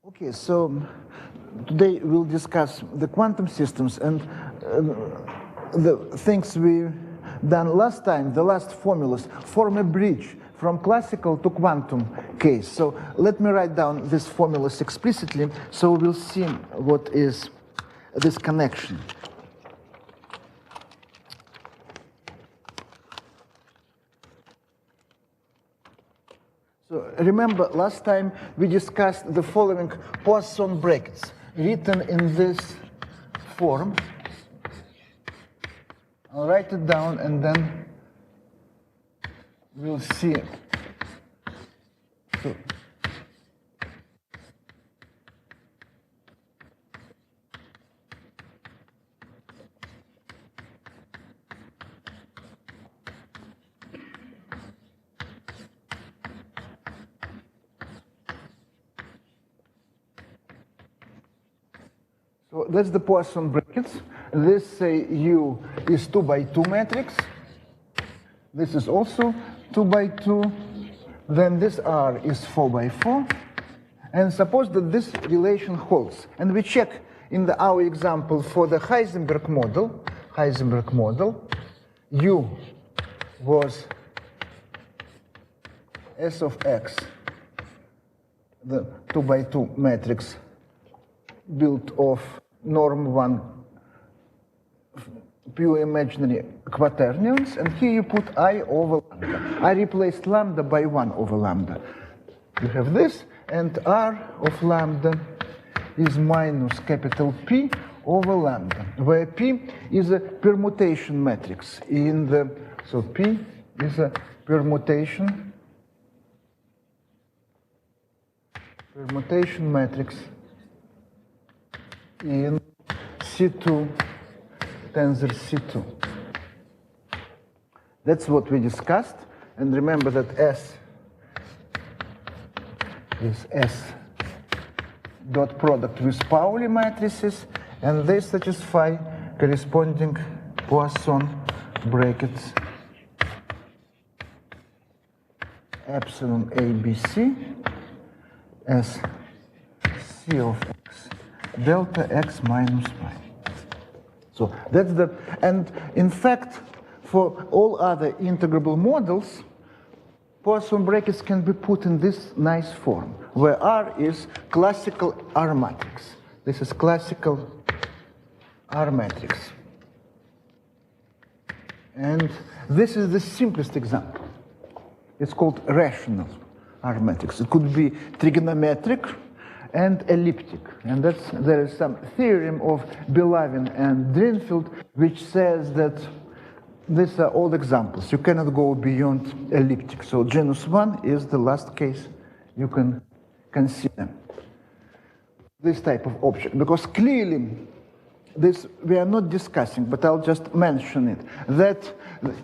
Okay, so today we'll discuss the quantum systems and the things we done last time, the last formulas, form a bridge from classical to quantum case. So let me write down these formulas explicitly so we'll see what is this connection. So remember, last time we discussed the following Poisson brackets written in this form. I'll write it down and then we'll see. So that's the Poisson brackets. This, say, U is 2 by 2 matrix. This is also 2 by 2. Then this R is 4 by 4. And suppose that this relation holds. And we check in our example for the Heisenberg model, U was S of X, the 2 by 2 matrix built of norm 1 pure imaginary quaternions, and here you put I over lambda. I replaced lambda by 1 over lambda. You have this, and R of lambda is minus capital P over lambda, where P is a permutation matrix in the, so P is a permutation matrix in C2 tensor C2. That's what we discussed. And remember that S is S dot product with Pauli matrices, and they satisfy corresponding Poisson brackets epsilon ABC as C of X delta X minus pi. So that's the, and in fact, for all other integrable models, Poisson brackets can be put in this nice form, where R is classical R matrix. This is classical R matrix. And this is the simplest example. It's called rational R matrix. It could be trigonometric and elliptic. And there is some theorem of Belavin and Drinfeld which says that these are all examples. You cannot go beyond elliptic. So genus 1 is the last case you can consider this type of object. Because clearly, this we are not discussing, but I'll just mention it, that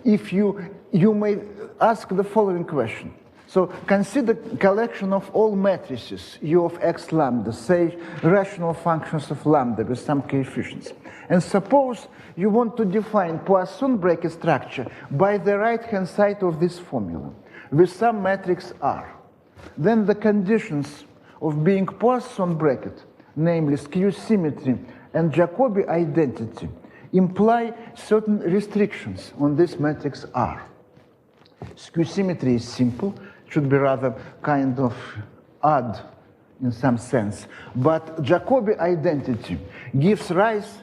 if you may ask the following question. So consider collection of all matrices, U of X lambda, say rational functions of lambda with some coefficients. And suppose you want to define Poisson bracket structure by the right-hand side of this formula with some matrix R. Then the conditions of being Poisson bracket, namely skew symmetry and Jacobi identity, imply certain restrictions on this matrix R. Skew symmetry is simple, should be rather kind of odd in some sense. But Jacobi identity gives rise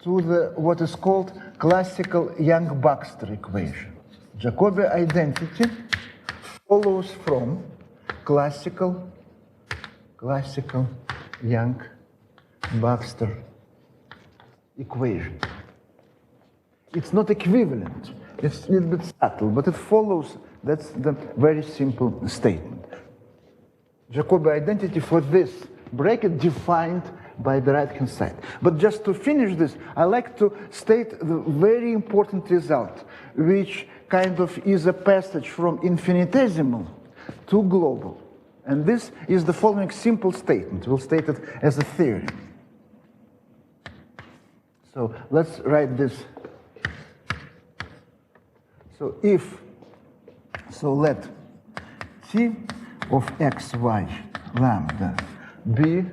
to the what is called classical Yang-Baxter equation. Jacobi identity follows from classical Yang-Baxter equation. It's not equivalent. It's a little bit subtle, but it follows. That's the very simple statement. Jacobi identity for this bracket defined by the right-hand side. But just to finish this, I like to state the very important result, which kind of is a passage from infinitesimal to global. And this is the following simple statement. We'll state it as a theory. So let's write this. So let T of xy lambda be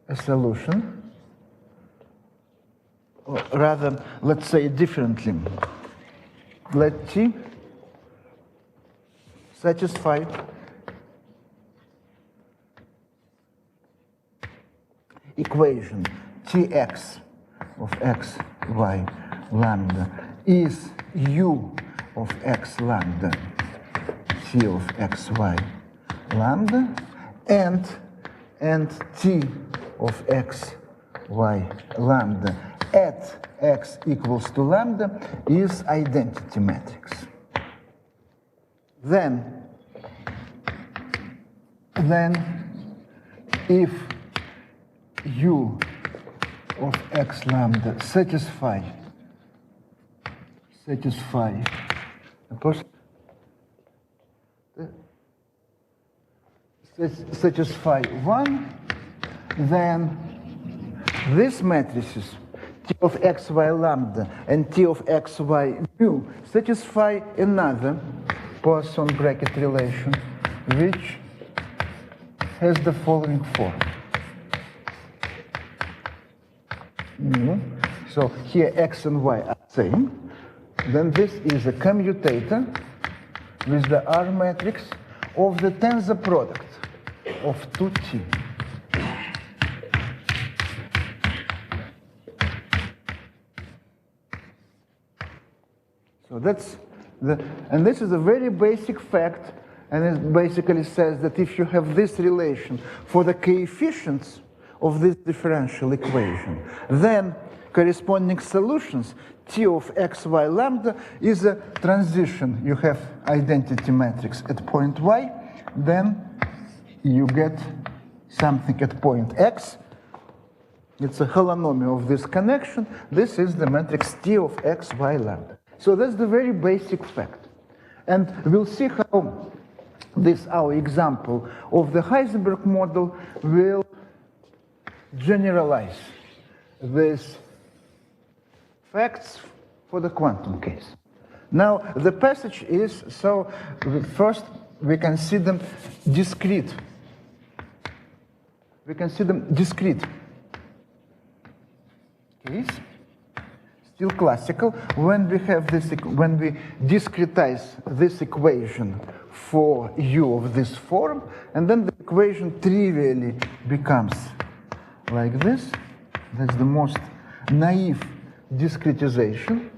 a solution, or rather, let's say it differently. Let T satisfy equation Tx of x, y, lambda is u of x lambda, T of x, y, lambda, and T of x, y, lambda at x equals to lambda is identity matrix. Then if u of x lambda satisfy one, then these matrices T of x, y, lambda and T of x, y, mu satisfy another Poisson bracket relation, which has the following form. So here x and y are same. Then this is a commutator with the R matrix of the tensor product of 2T. So that's and this is a very basic fact, and it basically says that if you have this relation for the coefficients of this differential equation, then corresponding solutions, T of x, y, lambda, is a transition. You have identity matrix at point y, then you get something at point x. It's a holonomial of this connection. This is the matrix T of x, y, lambda. So that's the very basic fact. And we'll see how this, our example of the Heisenberg model, will generalize these facts for the quantum case. Now, the passage is, so first we can see them discrete. We can see them discrete case. Still classical. When we have this, when we discretize this equation for u of this form, and then the equation trivially becomes like this. That's the most naive discretization.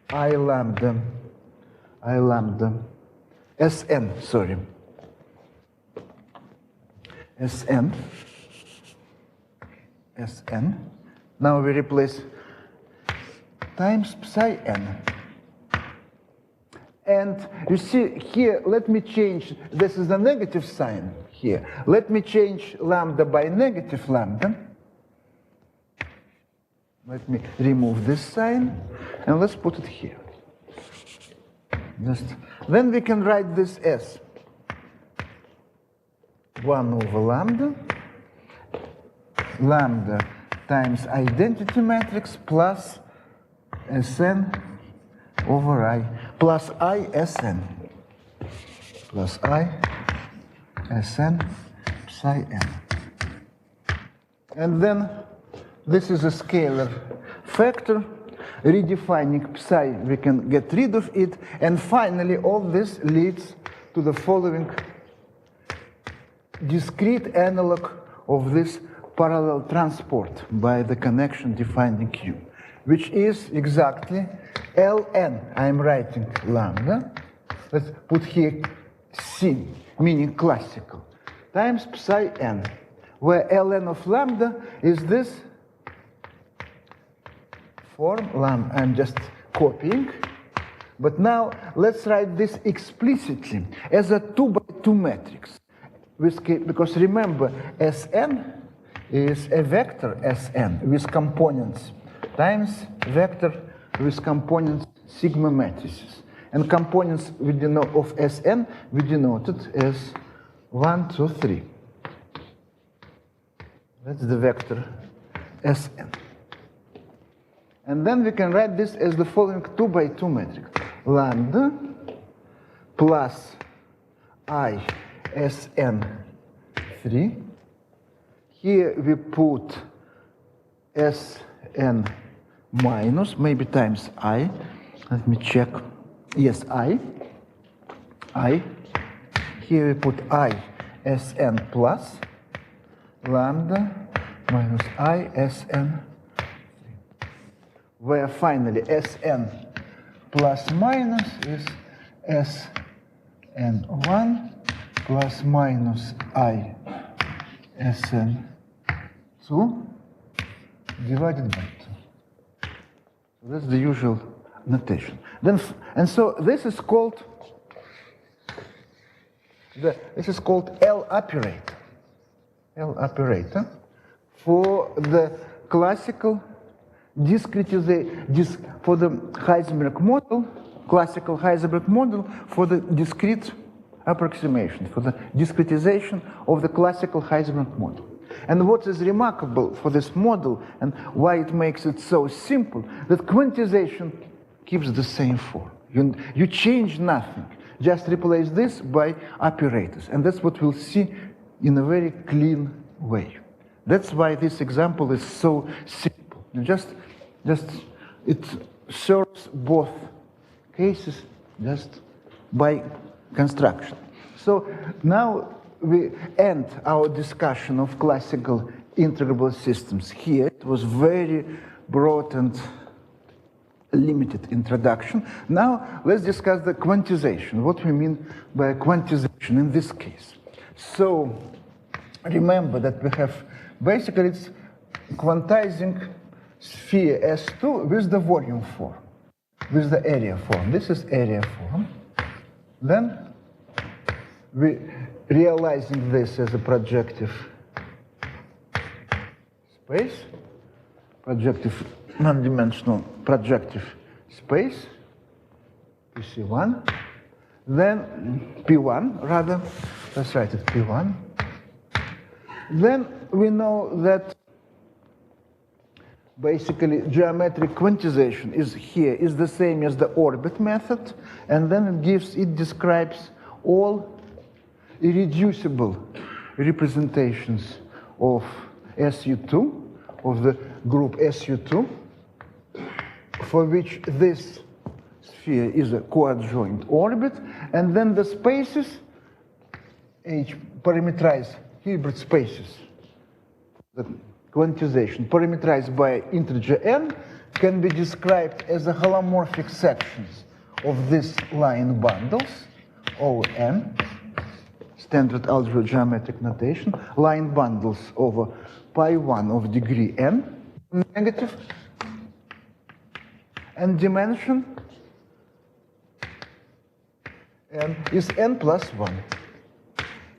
I lambda, Sn, sorry. Sn. Now we replace times psi n. And you see here, let me change, this is the negative sign here. Let me change lambda by negative lambda. Let me remove this sign, and let's put it here. Then we can write this as 1 over lambda, lambda times identity matrix plus Sn over I, plus I Sn, plus I Sn psi n. And then this is a scalar factor. Redefining psi, we can get rid of it. And finally, all this leads to the following discrete analog of this parallel transport by the connection defining Q, which is exactly Ln. I'm writing lambda. Let's put here C, meaning classical, times psi n, where Ln of lambda is this form, lambda. I'm just copying. But now let's write this explicitly as a 2 by 2 matrix. Because remember, Sn is a vector Sn with components times vector with components sigma matrices. And components we denote of Sn we denoted as 1, 2, 3. That's the vector Sn. And then we can write this as the following 2 by 2 matrix. Lambda plus I Sn3. Here we put Sn minus, maybe times I. Let me check. Yes, I. Here we put I Sn plus lambda minus I Sn, where finally Sn plus minus is Sn1 plus minus I Sn2 divided by 2. So that's the usual notation. Then, and so this is called L operator. L operator for the classical discretization, for the Heisenberg model, classical Heisenberg model for the discrete approximation, for the discretization of the classical Heisenberg model. And what is remarkable for this model and why it makes it so simple, that quantization keeps the same form. You change nothing, just replace this by operators. And that's what we'll see in a very clean way. That's why this example is so simple. Just it serves both cases just by construction. So now we end our discussion of classical integrable systems here. It was very broad and limited introduction. Now let's discuss the quantization, what we mean by quantization in this case. So remember that we have, basically it's quantizing sphere S2 with the volume form, with the area form. This is area form. Then we realizing this as a projective space, projective non-dimensional projective space, PC1, then P1 rather, let's write it P1. Then we know that basically geometric quantization is here, is the same as the orbit method, and then it describes all irreducible representations of SU2, of the group SU2, for which this sphere is a coadjoint orbit, and then the spaces, H parameterized Hilbert spaces, the quantization parameterized by integer n, can be described as a holomorphic sections of these line bundles, ON, standard algebra geometric notation, line bundles over pi1 of degree n, negative, and dimension n is n plus 1.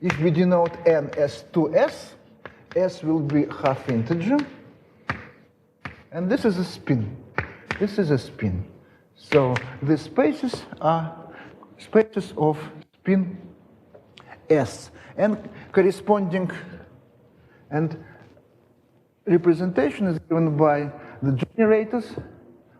If we denote n as 2s, s will be half integer, and this is a spin. This is a spin. So the spaces are spaces of spin S, and corresponding and representation is given by the generators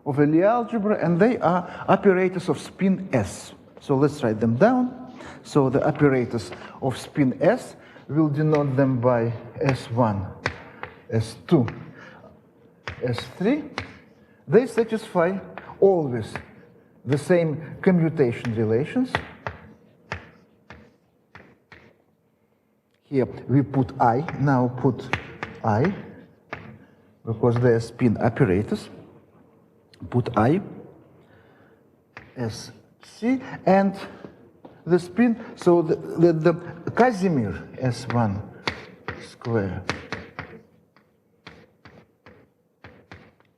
of a Lie algebra, and they are operators of spin S. So let's write them down. So the operators of spin S, will denote them by S1, S2, S3. They satisfy always the same commutation relations. Here we put I, now put I, because they are spin operators. Put I, SC, and the spin, so the Casimir S1 square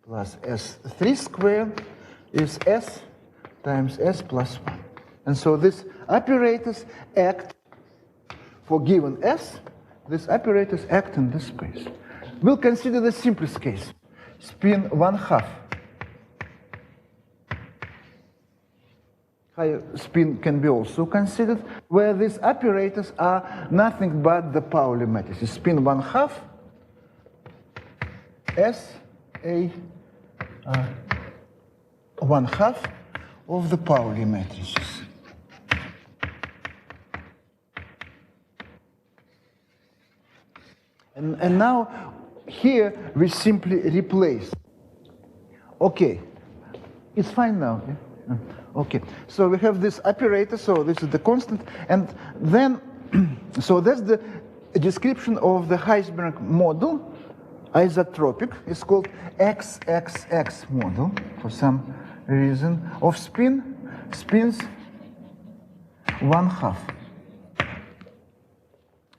plus S3 square is S times S plus 1. And so these operators act for given S, these operators act in this space. We'll consider the simplest case, spin 1/2. Higher spin can be also considered, where these operators are nothing but the Pauli matrices. Spin 1/2, S, A, 1/2 of the Pauli matrices. And now here we simply replace. Okay, it's fine now. Yeah? Okay, so we have this operator, so this is the constant, and then, so that's the description of the Heisenberg model, isotropic. It's called XXX model for some reason of spins 1/2.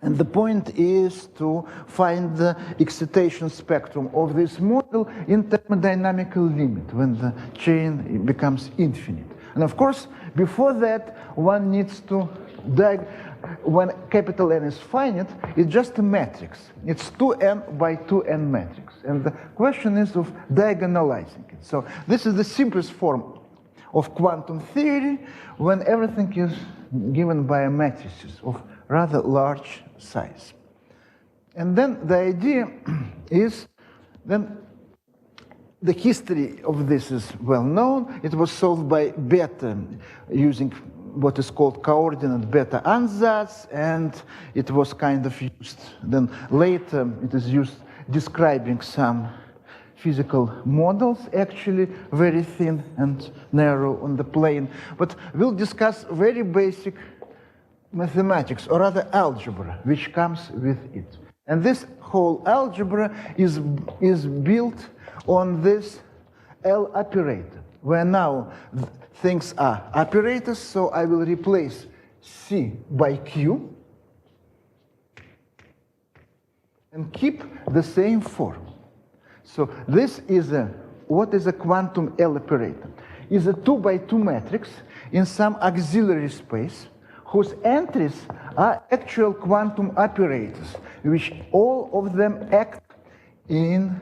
And the point is to find the excitation spectrum of this model in thermodynamical limit, when the chain becomes infinite. And of course, before that, one needs to when capital N is finite, it's just a matrix. It's 2n by 2n matrix. And the question is of diagonalizing it. So this is the simplest form of quantum theory when everything is given by matrices of rather large size. And then the idea is, then the history of this is well known. It was solved by Bethe using what is called coordinate beta ansatz, and it was kind of used. Then later it is used describing some physical models, actually very thin and narrow on the plane. But we'll discuss very basic mathematics, or rather algebra, which comes with it. And this whole algebra is built on this L operator, where now things are operators, so I will replace C by Q and keep the same form. So this is what is a quantum L operator? Is a 2 by 2 matrix in some auxiliary space whose entries are actual quantum operators, which all of them act in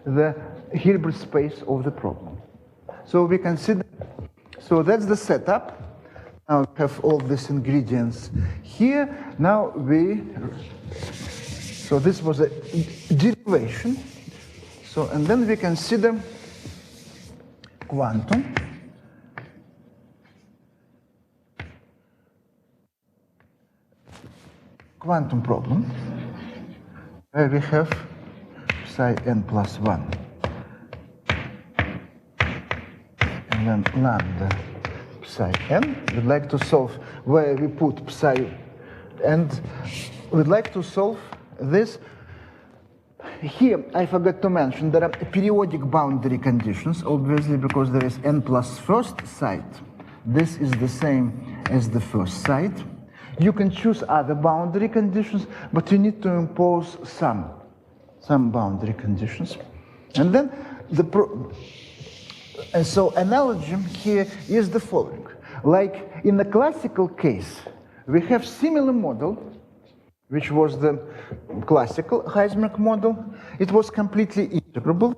the Hilbert space of the problem. So we consider, so that's the setup. Now we have all these ingredients here. Now so this was a derivation. So, and then we consider quantum. Quantum problem, where we have psi n plus 1. And then lambda psi n. We'd like to solve where we put psi, and we'd like to solve this. Here, I forgot to mention, there are periodic boundary conditions, obviously, because there is n plus first side. This is the same as the first side. You can choose other boundary conditions, but you need to impose some boundary conditions. And then and so analogy here is the following. Like in the classical case, we have similar model, which was the classical Heisenberg model. It was completely integrable.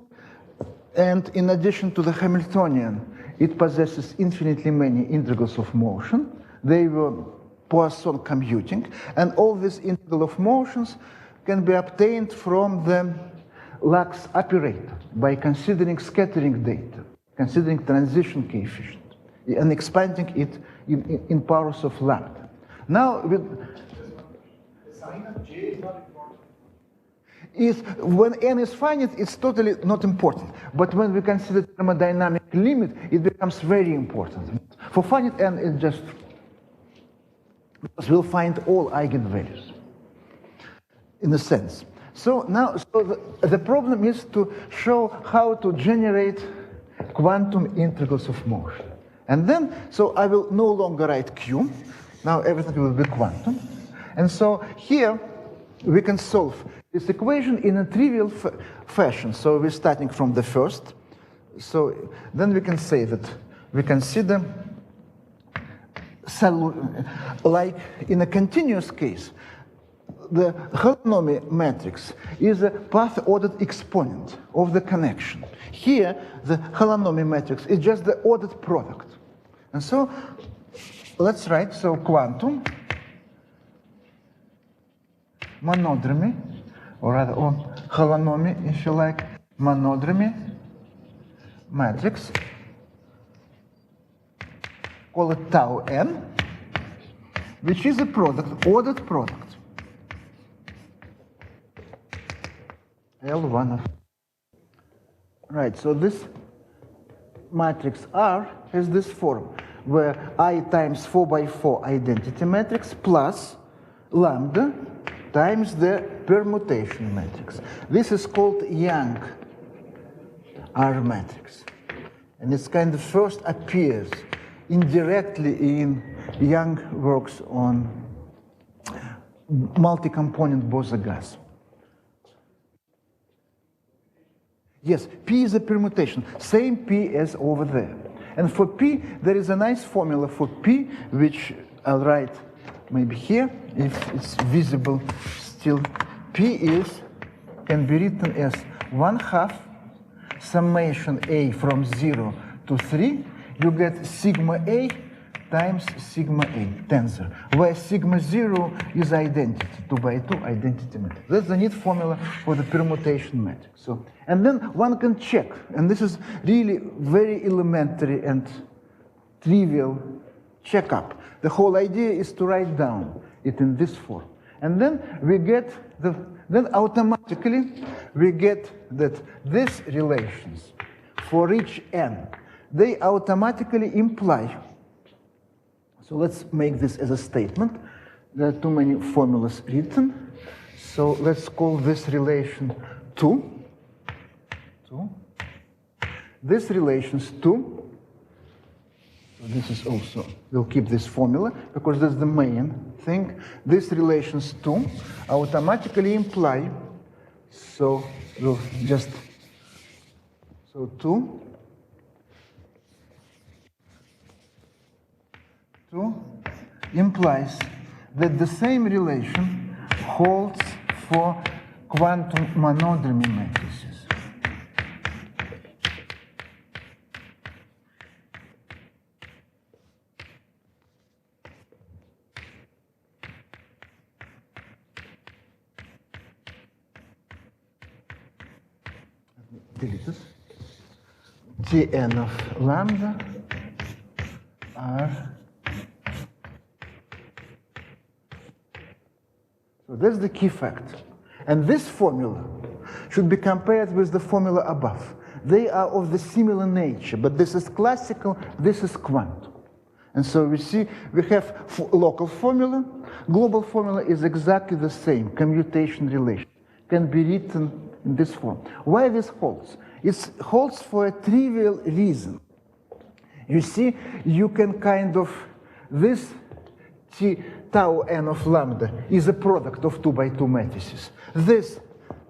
And in addition to the Hamiltonian, it possesses infinitely many integrals of motion. They were Poisson commuting. And all these integral of motions can be obtained from the Lax operator by considering scattering data, considering transition coefficient, and expanding it in powers of lambda. Now, with sign of J is not important. When n is finite, it's totally not important. But when we consider thermodynamic limit, it becomes very important. For finite n, it's just because we'll find all eigenvalues, in a sense. So now, the problem is to show how to generate quantum integrals of motion. And then, so I will no longer write Q. Now everything will be quantum. And so here, we can solve this equation in a trivial fashion. So we're starting from the first. So then we can say that we consider, like in a continuous case, the holonomy matrix is a path-ordered exponent of the connection. Here, the holonomy matrix is just the ordered product. And so, let's write, so quantum monodromy, or rather, holonomy, if you like, monodromy matrix, call it tau n, which is a product, ordered product L1 of. Right, so this matrix R has this form, where I times 4 by 4 identity matrix plus lambda times the permutation matrix. This is called Yang R matrix. And it's kind of first appears indirectly in Yang works on multi-component Bose-gas. Yes, P is a permutation, same P as over there. And for P, there is a nice formula for P, which I'll write maybe here, if it's visible still. P can be written as 1/2 summation A from 0 to 3. You get sigma A times sigma A, tensor, where sigma 0 is identity, 2 by 2 identity matrix. That's the neat formula for the permutation matrix. So, and then one can check, and this is really very elementary and trivial checkup. The whole idea is to write down it in this form. And then we get then automatically we get that these relations for each n, they automatically imply. So let's make this as a statement. There are too many formulas written. So let's call this relation 2. This relation is 2. So this is also, we'll keep this formula because that's the main thing. These relations 2 automatically imply, so we'll just, so 2 implies that the same relation holds for quantum monodromy matrices. Delete this. Tn of lambda R. So that's the key fact. And this formula should be compared with the formula above. They are of the similar nature, but this is classical, this is quantum. And so we see we have local formula, global formula is exactly the same, commutation relation, can be written in this form. Why this holds? It holds for a trivial reason. You see, you can kind of, this T tau n of lambda is a product of 2 by 2 matrices. This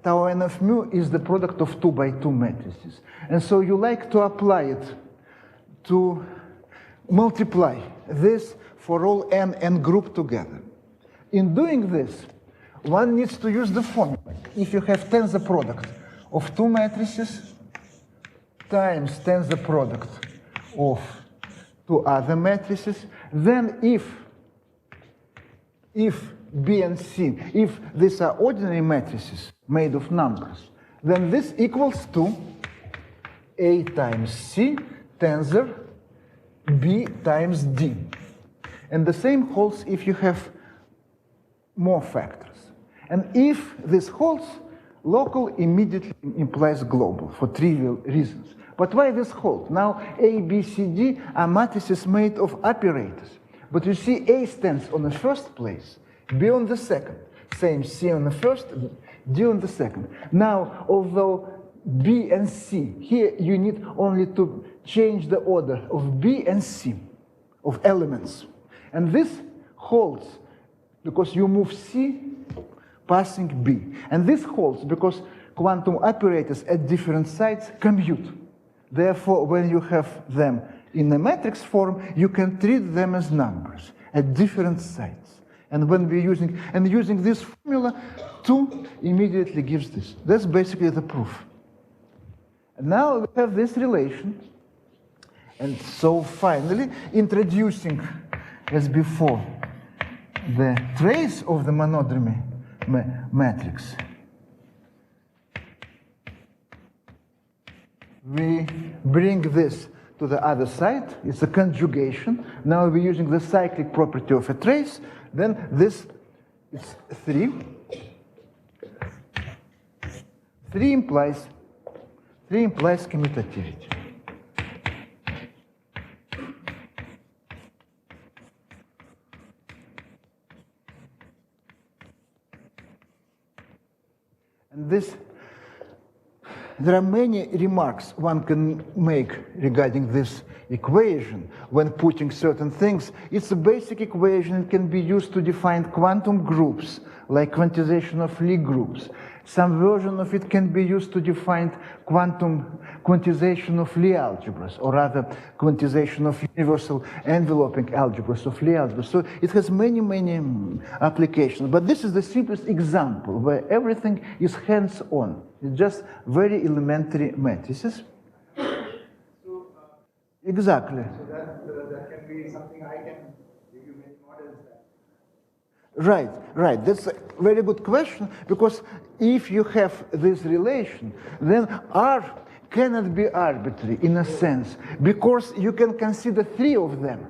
tau n of mu is the product of 2 by 2 matrices. And so you like to apply it to multiply this for all n group together. In doing this, one needs to use the formula. If you have tensor product of 2 matrices times tensor product of 2 other matrices, then if B and C, if these are ordinary matrices made of numbers, then this equals to A times C tensor B times D. And the same holds if you have more factors. And if this holds, local immediately implies global for trivial reasons. But why this holds? Now A, B, C, D are matrices made of operators. But you see A stands on the first place, B on the second. Same C on the first, D on the second. Now, although B and C, here you need only to change the order of B and C, of elements. And this holds because you move C passing B. And this holds because quantum operators at different sites commute. Therefore, when you have them in a matrix form, you can treat them as numbers at different sites. And when we're using this formula, 2 immediately gives this. That's basically the proof. And now we have this relation. And so finally, introducing, as before, the trace of the monodromy matrix, we bring this to the other side. It's a conjugation. Now we're using the cyclic property of a trace. Then this is 3. 3 implies commutativity. And there are many remarks one can make regarding this equation when putting certain things. It's a basic equation. It can be used to define quantum groups, like quantization of Lie groups. Some version of it can be used to define quantization of Lie algebras, or rather quantization of universal enveloping algebras of Lie algebras. So it has many, many applications. But this is the simplest example where everything is hands-on. It's just very elementary matrices. Exactly. So that can be something I can give you many models that. Right, right. That's a very good question, because if you have this relation, then R cannot be arbitrary in a sense, because you can consider 3 of them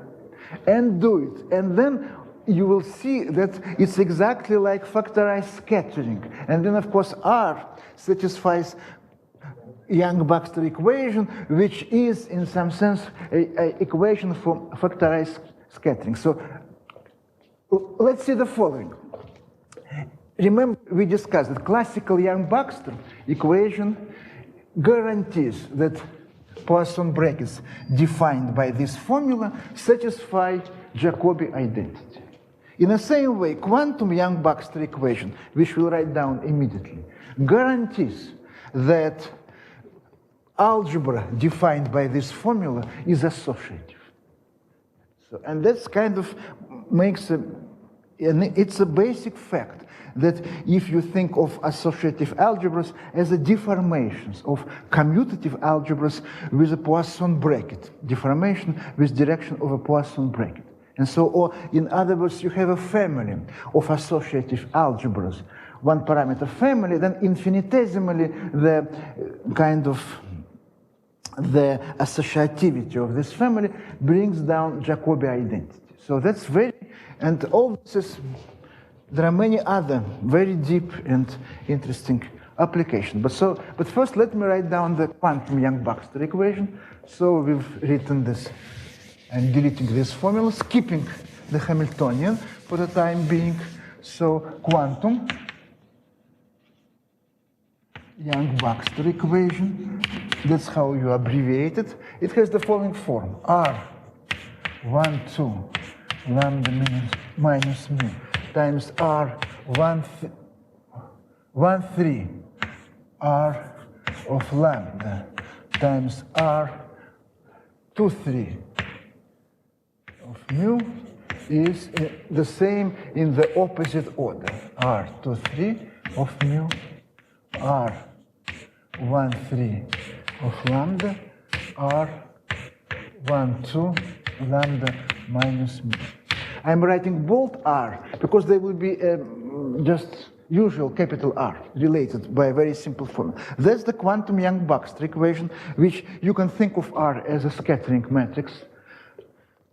and do it. And then you will see that it's exactly like factorized scattering. And then, of course, R satisfies Yang-Baxter equation, which is, in some sense, an equation for factorized scattering. So let's see the following. Remember, we discussed that classical Yang-Baxter equation guarantees that Poisson brackets defined by this formula satisfy Jacobi identity. In the same way, quantum Yang-Baxter equation, which we'll write down immediately, guarantees that algebra defined by this formula is associative. So, and that's kind of makes it's a basic fact that if you think of associative algebras as a deformations of commutative algebras with a Poisson bracket, deformation with direction of a Poisson bracket. And so, or in other words, you have a family of associative algebras, one parameter family, then infinitesimally the kind of the associativity of this family brings down Jacobi identity. So that's very, and all this is, there are many other very deep and interesting applications. But first, let me write down the quantum Yang-Baxter equation. So we've written this. I'm deleting this formula, skipping the Hamiltonian for the time being. So quantum Yang-Baxter equation, that's how you abbreviate it. It has the following form: R1, 2, lambda minus mu times R1, 3, R of lambda times R2, 3 of mu is the same in the opposite order. R2, 3 of mu, R1, 3 of lambda, R1, 2 lambda minus mu. I'm writing bold R because they will be just usual capital R related by a very simple formula. That's the quantum Yang-Baxter equation, which you can think of R as a scattering matrix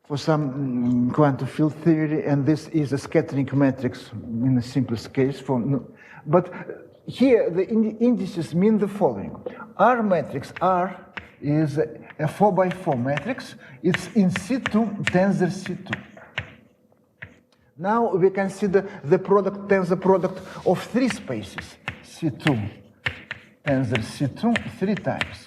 for some quantum field theory, and this is a scattering matrix in the simplest case. But here the indices mean the following. R matrix R is a 4x4 matrix. It's in C2, tensor C2. Now we consider the product, tensor product of 3 spaces, C2, tensor C2, 3 times.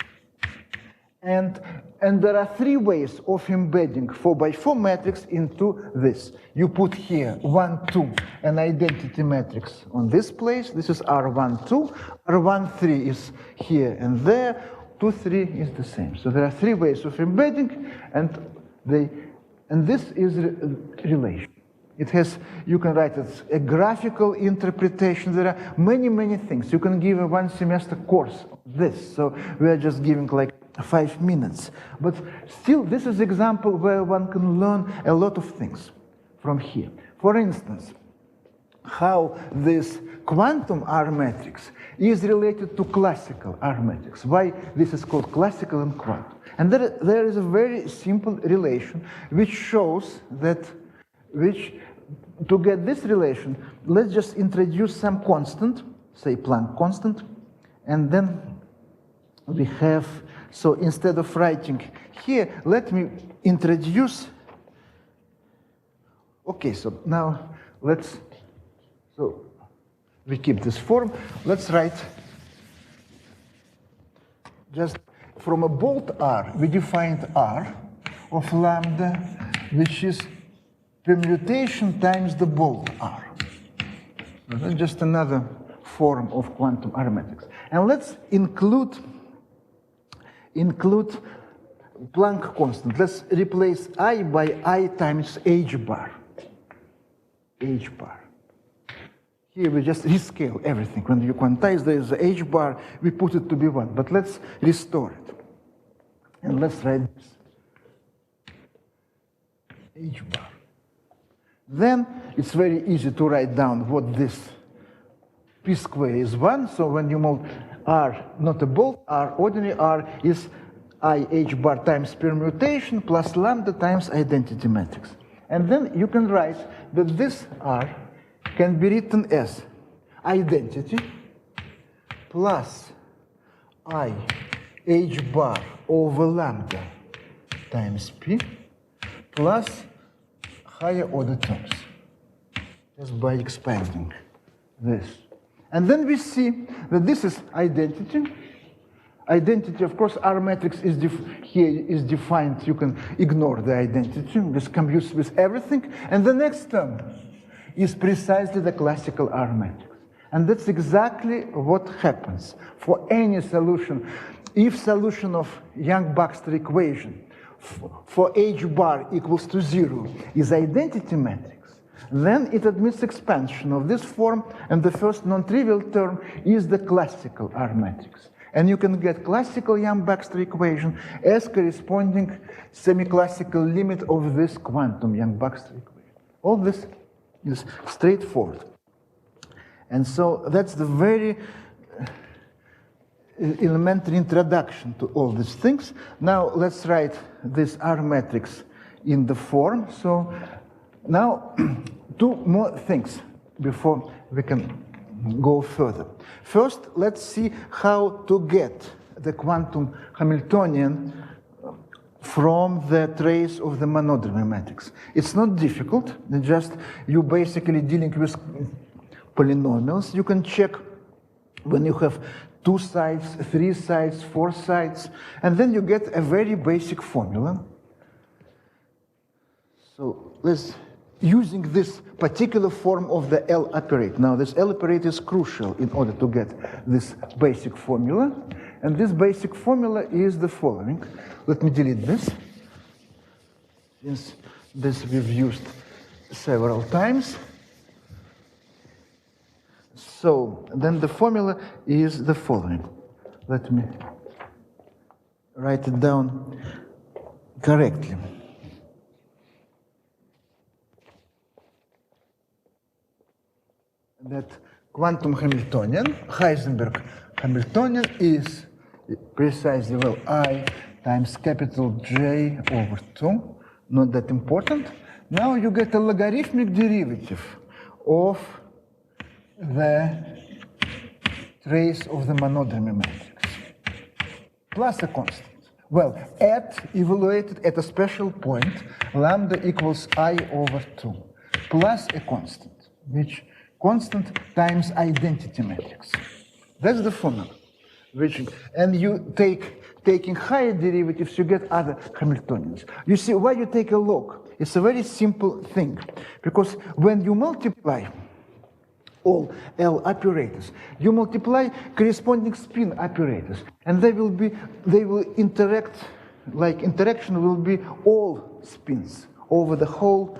And there are 3 ways of embedding 4x4 matrix into this. You put here 1, 2, an identity matrix on this place. This is R1, 2. R1, 3 is here and there. 2, 3 is the same. So there are 3 ways of embedding, and this is relation. It has, you can write it a graphical interpretation. There are many, many things. You can give a 1 semester course of this. So we are just giving like 5 minutes. But still, this is an example where one can learn a lot of things from here. For instance, how this quantum R matrix is related to classical R matrix. Why this is called classical and quantum. And there is a very simple relation which shows that, to get this relation, let's just introduce some constant, say Planck constant, And then we have, so instead of writing here, let me introduce. Okay, so now so we keep this form. Let's write just from a bolt R, we defined R of lambda, which is permutation times the bolt R. So that's just another form of quantum arithmetics. And let's include Planck constant. Let's replace I by I times h bar. H bar. Here we just rescale everything. When you quantize, there is a h bar, we put it to be 1. But let's restore it. And let's write this. H bar. Then it's very easy to write down what this p square is 1. So when you multiply R, not a bolt, R, ordinary R is I h bar times permutation plus lambda times identity matrix. And then you can write that this R can be written as identity plus I h bar over lambda times p plus higher order terms, just by expanding this. And then we see that this is identity. Identity, of course, R matrix is here is defined. You can ignore the identity. This computes with everything. And the next term is precisely the classical R matrix. And that's exactly what happens for any solution. If solution of Yang-Baxter equation for h bar equals to 0 is identity matrix, then it admits expansion of this form, and the first non-trivial term is the classical R matrix. And you can get classical Yang-Baxter equation as corresponding semi-classical limit of this quantum Yang-Baxter equation. All this is straightforward. And so that's the very elementary introduction to all these things. Now let's write this R matrix in the form. So now two more things before we can go further. First, let's see how to get the quantum Hamiltonian from the trace of the monodromy matrix. It's not difficult. It's just you basically dealing with polynomials. You can check when you have 2 sides, 3 sides, 4 sides, and then you get a very basic formula. So let's using this particular form of the L operator. Now this L operator is crucial in order to get this basic formula. And this basic formula is the following. Let me delete this, since this we've used several times. So then the formula is the following. Let me write it down correctly. That quantum Hamiltonian, Heisenberg Hamiltonian, is precisely, well, I times capital J over 2, not that important. Now you get a logarithmic derivative of the trace of the monodromy matrix, plus a constant. Well, evaluated at a special point, lambda equals I over 2, plus a constant, which constant times identity matrix. That's the formula. And you taking higher derivatives, you get other Hamiltonians. You see, why you take a log? It's a very simple thing. Because when you multiply all L operators, you multiply corresponding spin operators. And they will interact, like interaction will be all spins over the whole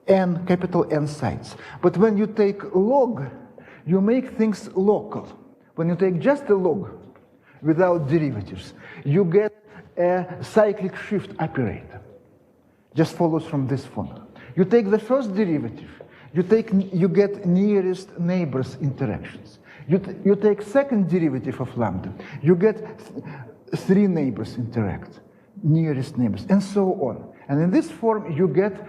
N, capital N sides. But when you take log, you make things local. When you take just a log without derivatives, you get a cyclic shift operator. Just follows from this formula. You take the first derivative, you get nearest neighbors interactions. You take second derivative of lambda, you get 3 neighbors interact, nearest neighbors, and so on. And in this form, you get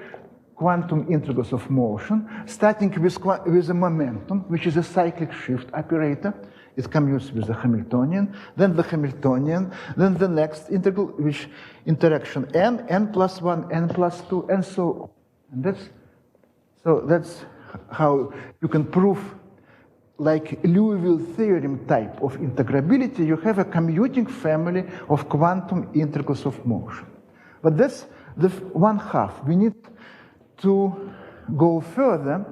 quantum integrals of motion, starting with a momentum, which is a cyclic shift operator. it commutes with the Hamiltonian, then the Hamiltonian, then the next integral, which interaction n plus 1, n plus 2, and so on. And that's how you can prove, like Liouville theorem type of integrability, you have a commuting family of quantum integrals of motion. But that's the one half. We need to go further,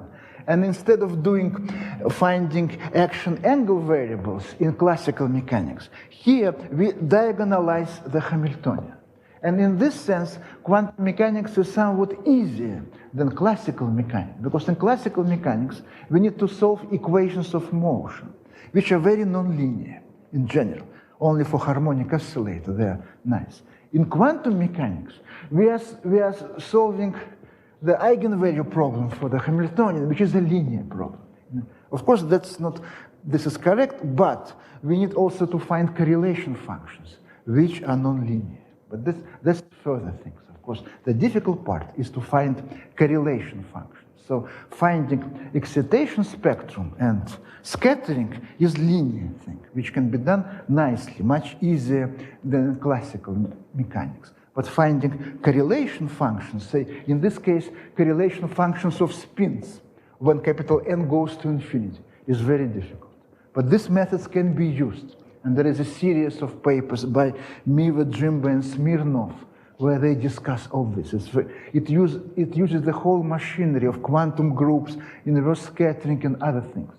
and instead of finding action angle variables in classical mechanics, here we diagonalize the Hamiltonian. And in this sense, quantum mechanics is somewhat easier than classical mechanics, because in classical mechanics, we need to solve equations of motion, which are very nonlinear in general. Only for harmonic oscillator, they're nice. In quantum mechanics, we are solving the eigenvalue problem for the Hamiltonian, which is a linear problem. Of course, this is correct, but we need also to find correlation functions, which are nonlinear. But that's further things. Of course, the difficult part is to find correlation functions. So finding excitation spectrum and scattering is linear thing, which can be done nicely, much easier than in classical mechanics. But finding correlation functions, say in this case, correlation functions of spins when capital N goes to infinity, is very difficult. But these methods can be used. And there is a series of papers by Miva, Jimba, and Smirnov where they discuss all this. It uses the whole machinery of quantum groups, inverse scattering, and other things.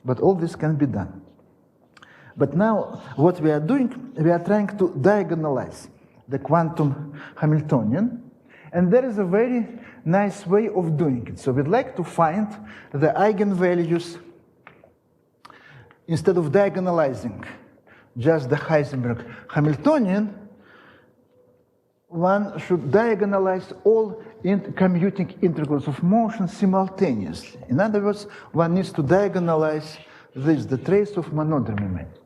But all this can be done. But now what we are doing, we are trying to diagonalize the quantum Hamiltonian, and there is a very nice way of doing it. So we'd like to find the eigenvalues instead of diagonalizing just the Heisenberg Hamiltonian. One should diagonalize all commuting integrals of motion simultaneously. In other words, one needs to diagonalize the trace of monodromy matrix.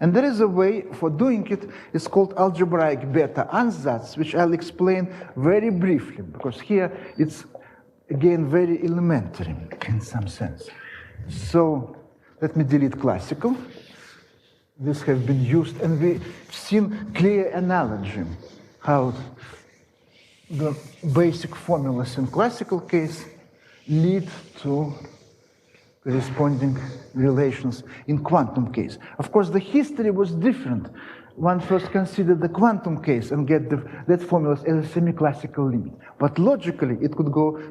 And there is a way for doing it. It's called algebraic beta ansatz, which I'll explain very briefly, because here it's, again, very elementary in some sense. So let me delete classical. This has been used, and we've seen clear analogy, how the basic formulas in classical case lead to corresponding relations in quantum case. Of course, the history was different. One first considered the quantum case and get that formula as a semi-classical limit. But logically, it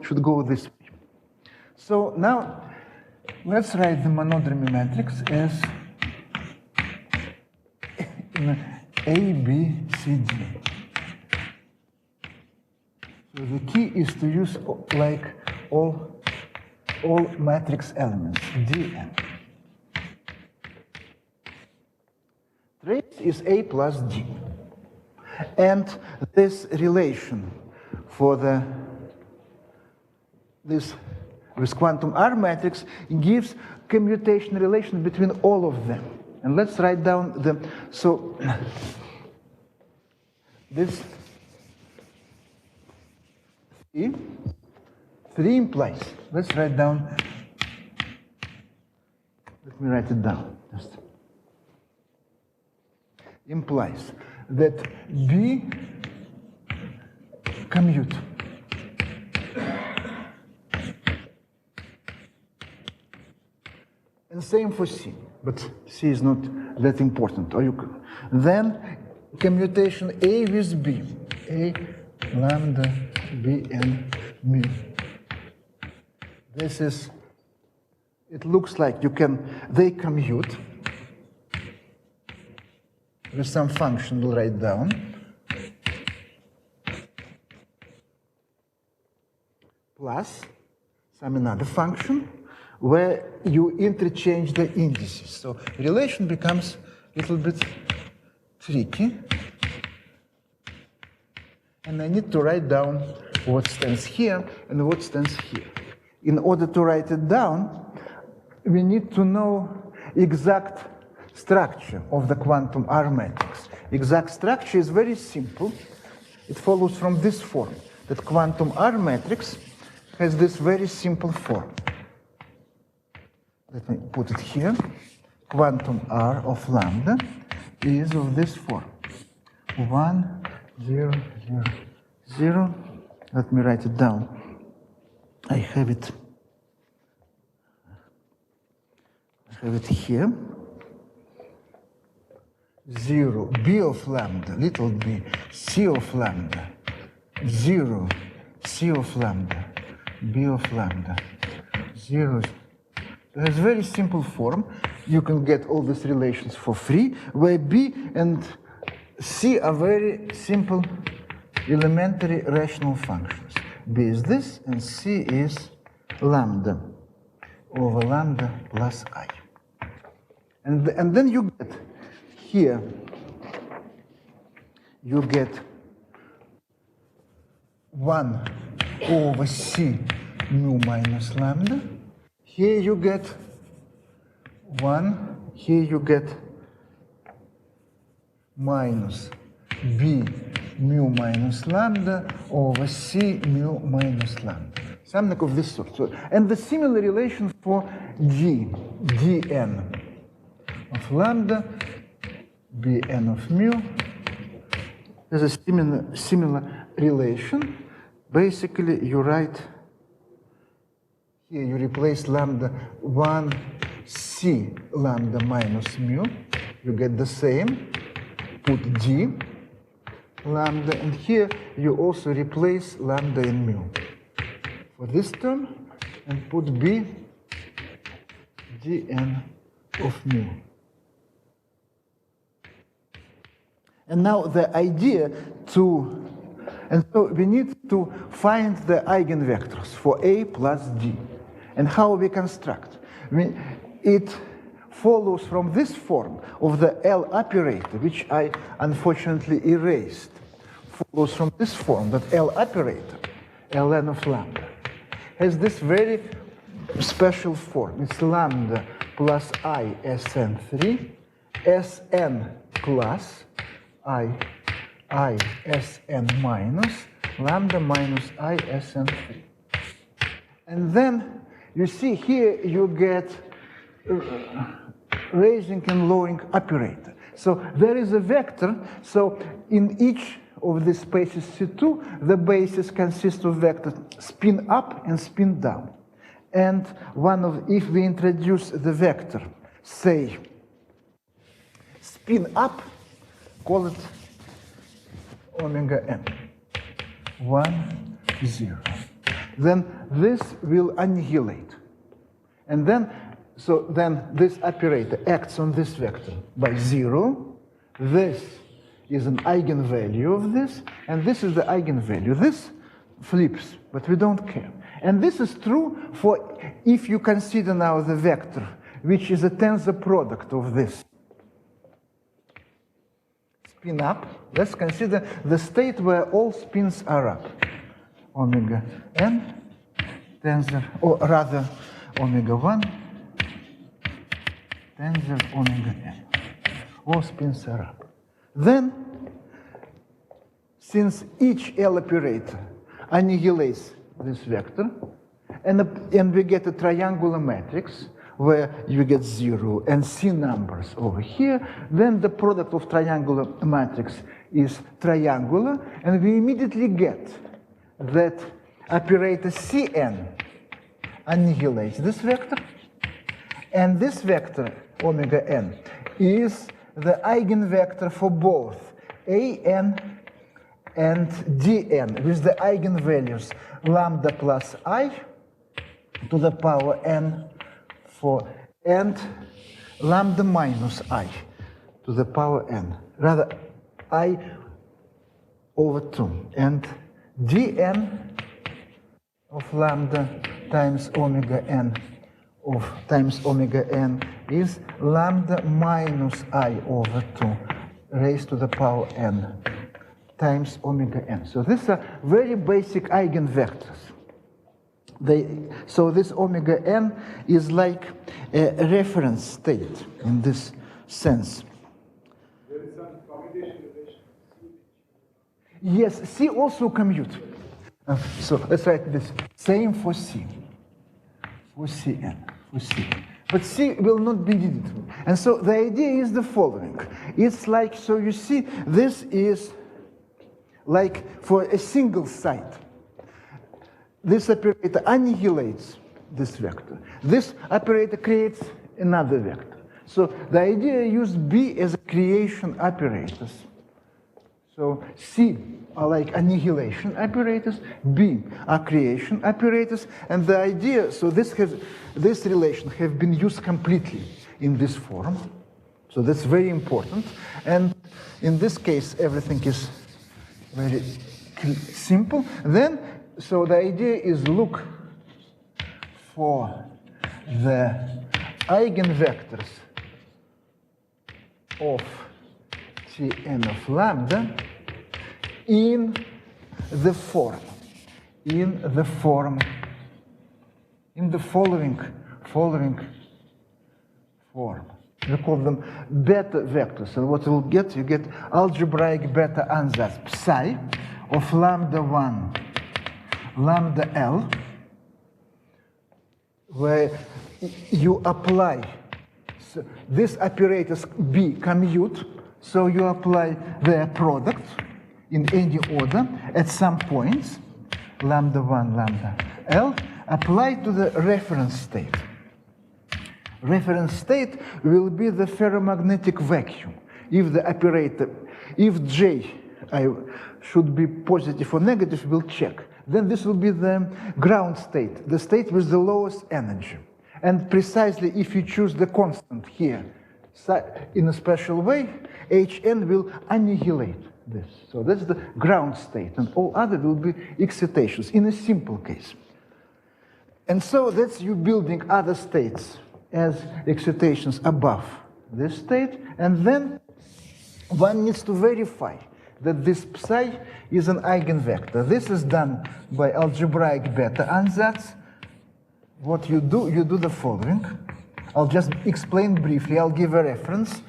should go this way. So now, let's write the monodromy matrix as A, B, C, D. So the key is to use like all matrix elements, Dn. Trace is A plus D. And this relation for this quantum R matrix gives commutation relation between all of them. And let's write down so this 3 implies, let's write down, let me write it down, just implies that B commute. And same for C, but C is not that important. Then commutation A with B, A, lambda, B, and mu. This is, it looks like they commute with some function we'll write down. Plus some another function where you interchange the indices. So relation becomes a little bit tricky. And I need to write down what stands here and what stands here. In order to write it down, we need to know exact structure of the quantum R matrix. Exact structure is very simple. It follows from this form, that quantum R matrix has this very simple form. Let me put it here. quantum R of lambda is of this form. 1, 0, 0, 0. Let me write it down. I have it here. 0, b of lambda, little b, c of lambda, 0, c of lambda, b of lambda, 0. It has a very simple form. You can get all these relations for free, where b and c are very simple elementary rational functions. B is this, and c is lambda over lambda plus I. And then you get here, you get 1 over c mu minus lambda. Here you get 1, here you get minus b mu minus lambda over c mu minus lambda. Something of this sort. So, and the similar relation for g, dn of lambda, bn of mu. There's a similar relation. Basically, you write here, you replace lambda 1c lambda minus mu. You get the same. Put d lambda, and here you also replace lambda in mu for this term, and put b dn of mu. And now the idea and so we need to find the eigenvectors for a plus d. And how we construct? It follows from this form of the L operator, which I unfortunately erased. Follows from this form that L operator, ln of lambda, has this very special form. It's lambda plus I Sn3, Sn plus I Sn minus lambda minus I Sn3. And then you see here you get raising and lowering operator. So there is a vector. So in each of the spaces C2, the basis consists of vectors spin up and spin down. And if we introduce the vector, say, spin up, call it omega n, 1, 0. Then this will annihilate. And then this operator acts on this vector by 0. This is an eigenvalue of this, and this is the eigenvalue. This flips, but we don't care. And this is true for if you consider now the vector, which is a tensor product of this. Spin up. Let's consider the state where all spins are up. Omega n tensor, or rather omega 1 tensor omega n. All spins are up. Then, since each L operator annihilates this vector, and we get a triangular matrix where you get 0 and C numbers over here, then the product of triangular matrix is triangular, and we immediately get that operator Cn annihilates this vector, and this vector, omega n, is the eigenvector for both an and dn, with the eigenvalues lambda plus I to the power n and lambda minus I to the power n, rather I over 2, and dn of lambda times omega n times omega n is lambda minus I over 2 raised to the power n times omega n. So these are very basic eigenvectors. So this omega n is like a reference state in this sense. There is some commutation relation. Yes, C also commute. So let's write this. Same for C. For Cn. For C. but C will not be needed. And so the idea is the following. It's like, so you see, this is like for a single site. This operator annihilates this vector. This operator creates another vector. So the idea use B as a creation operators. So C are like annihilation operators, B are creation operators, and the idea, so this relation have been used completely in this form. So that's very important. And in this case, everything is very simple. Then, so the idea is look for the eigenvectors of Tn of lambda in the following form. We call them beta vectors. And what you'll get, you get algebraic beta ansatz psi of lambda 1, lambda L, where you apply so this operators B commute, so you apply their product in any order at some points, lambda 1, lambda L, apply to the reference state. Reference state will be the ferromagnetic vacuum. If the operator, if J should be positive or negative, we'll check. Then this will be the ground state, the state with the lowest energy. And precisely if you choose the constant here in a special way, Hn will annihilate this. So that's the ground state, and all other will be excitations in a simple case. And so that's you building other states as excitations above this state, and then one needs to verify that this psi is an eigenvector. This is done by algebraic beta ansatz. What you do the following. I'll just explain briefly. I'll give a reference,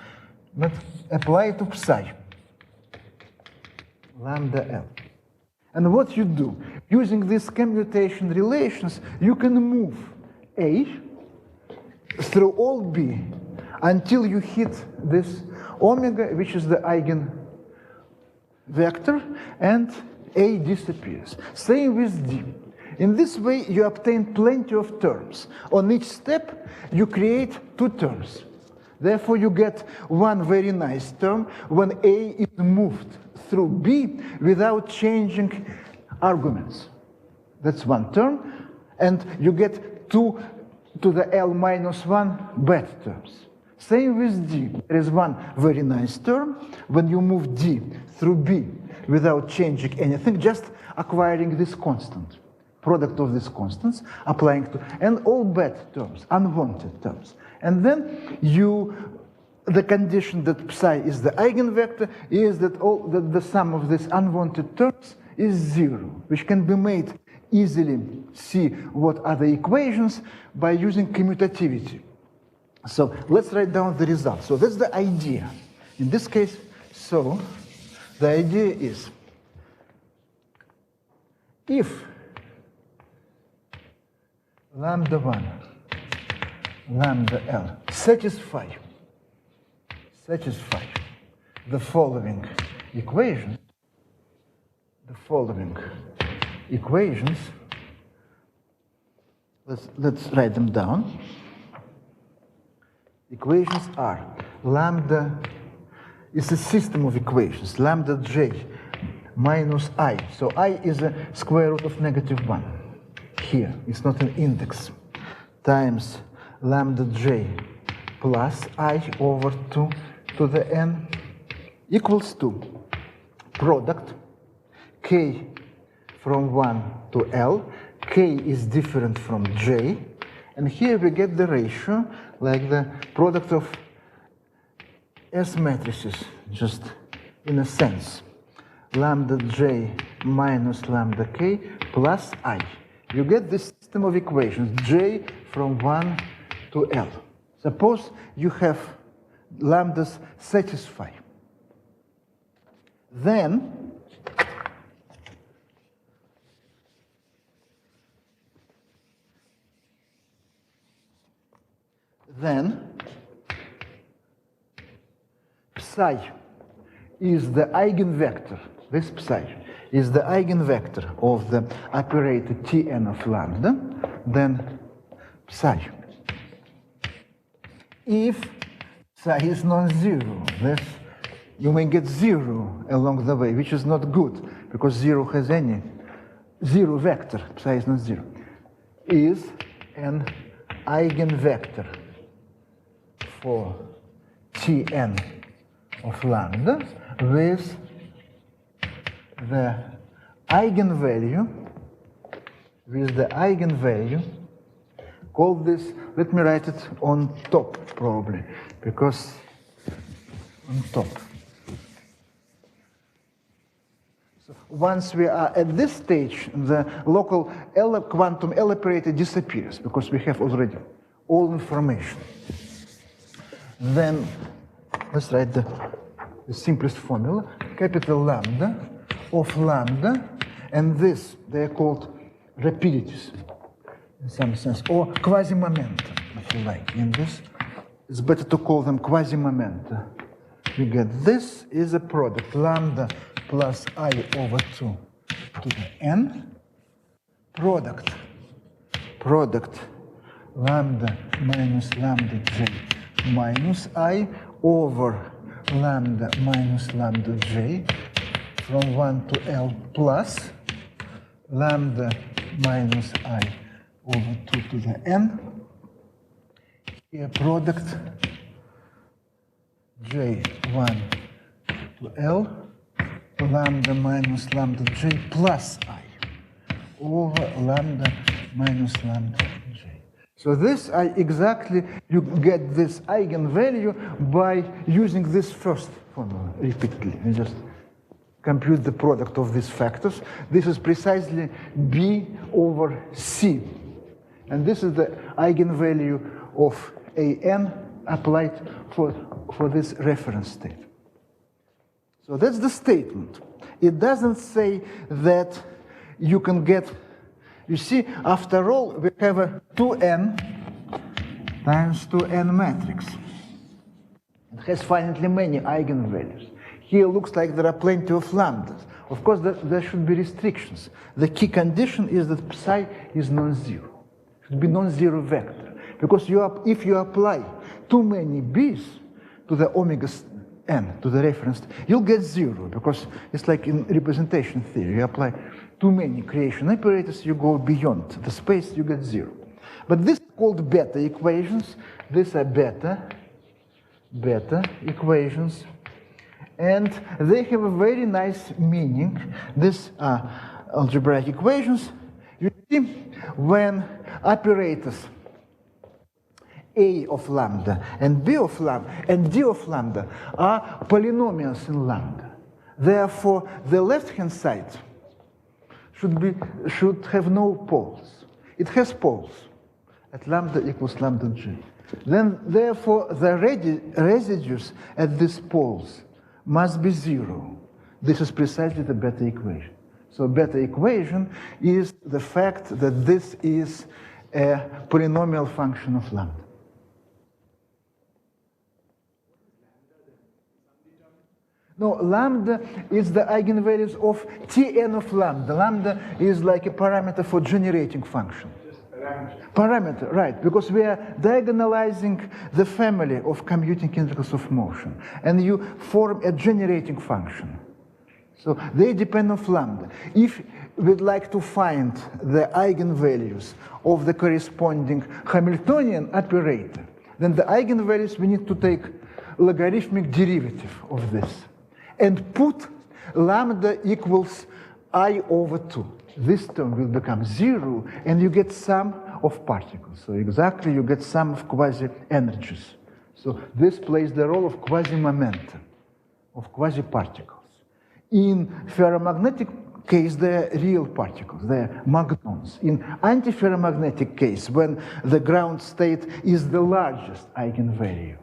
but apply it to psi, lambda L. And what you do, using these commutation relations, you can move A through all B until you hit this omega, which is the eigenvector, and A disappears. Same with D. In this way, you obtain plenty of terms. On each step, you create two terms. Therefore, you get one very nice term when A is moved through B without changing arguments. That's one term. And you get 2 to the L minus 1 bad terms. Same with D. There is one very nice term when you move D through B without changing anything, just acquiring this constant. Product of these constants, applying to, and all bad terms, unwanted terms. And then the condition that psi is the eigenvector is that the sum of these unwanted terms is 0, which can be made easily see what are the equations by using commutativity. So let's write down the result. So that's the idea. In this case, so the idea is if lambda 1, lambda L satisfy the following equations, let's write them down. Equations are lambda is a system of equations, lambda J minus I. So I is a square root of -1. Here, it's not an index, times lambda J plus I over 2 to the n equals to product K from 1 to L. K is different from J. And here we get the ratio, like the product of S matrices, just in a sense. Lambda J minus lambda K plus I. You get this system of equations, J from 1 to L. Suppose you have lambdas satisfy. Then then psi is the eigenvector. This psi is the eigenvector of the operator Tn of lambda, then psi. If psi is non-zero, this you may get 0 along the way, which is not good, because 0 has any zero vector, psi is not 0, is an eigenvector for Tn of lambda with the eigenvalue, call this, let me write it on top probably, because on top. So once we are at this stage, the local quantum L operator disappears, because we have already all information. Then let's write the simplest formula, capital lambda of lambda, and this, they are called rapidities in some sense, or quasi-momenta, if you like. In this, it's better to call them quasi-momenta. We get this is a product, lambda plus I over 2 to the n, product lambda minus lambda j minus I over lambda minus lambda j from 1 to L plus lambda minus I over 2 to the n, here product j1 to L lambda minus lambda j plus I over lambda minus lambda j. So this exactly, you get this eigenvalue by using this first formula repeatedly. You just compute the product of these factors. This is precisely B over C. And this is the eigenvalue of AN applied for this reference state. So that's the statement. It doesn't say that you can get, you see, after all, we have a 2n times 2n matrix. It has finitely many eigenvalues. Here it looks like there are plenty of lambdas. Of course, there should be restrictions. The key condition is that psi is non-zero. It should be non-zero vector. Because if you apply too many b's to the omega n, to the reference, you'll get 0, because it's like in representation theory. You apply too many creation operators, you go beyond the space, you get 0. But this is called beta equations. These are beta equations. And they have a very nice meaning. These are algebraic equations. You see, when operators A of lambda and B of lambda and D of lambda are polynomials in lambda, therefore the left-hand side should have no poles. It has poles at lambda equals lambda j. Then, therefore, the residues at these poles must be 0. This is precisely the beta equation. So beta equation is the fact that this is a polynomial function of lambda. No, lambda is the eigenvalues of Tn of lambda. Lambda is like a parameter for generating function. Parameter, right, because we are diagonalizing the family of commuting integrals of motion, and you form a generating function. So they depend on lambda. If we'd like to find the eigenvalues of the corresponding Hamiltonian operator, then the eigenvalues, we need to take logarithmic derivative of this and put lambda equals I over 2. This term will become 0, and you get sum of particles. So exactly, you get sum of quasi-energies. So this plays the role of quasi-momentum, of quasi-particles. In ferromagnetic case, they're real particles, they're magnons. In antiferromagnetic case, when the ground state is the largest eigenvalue,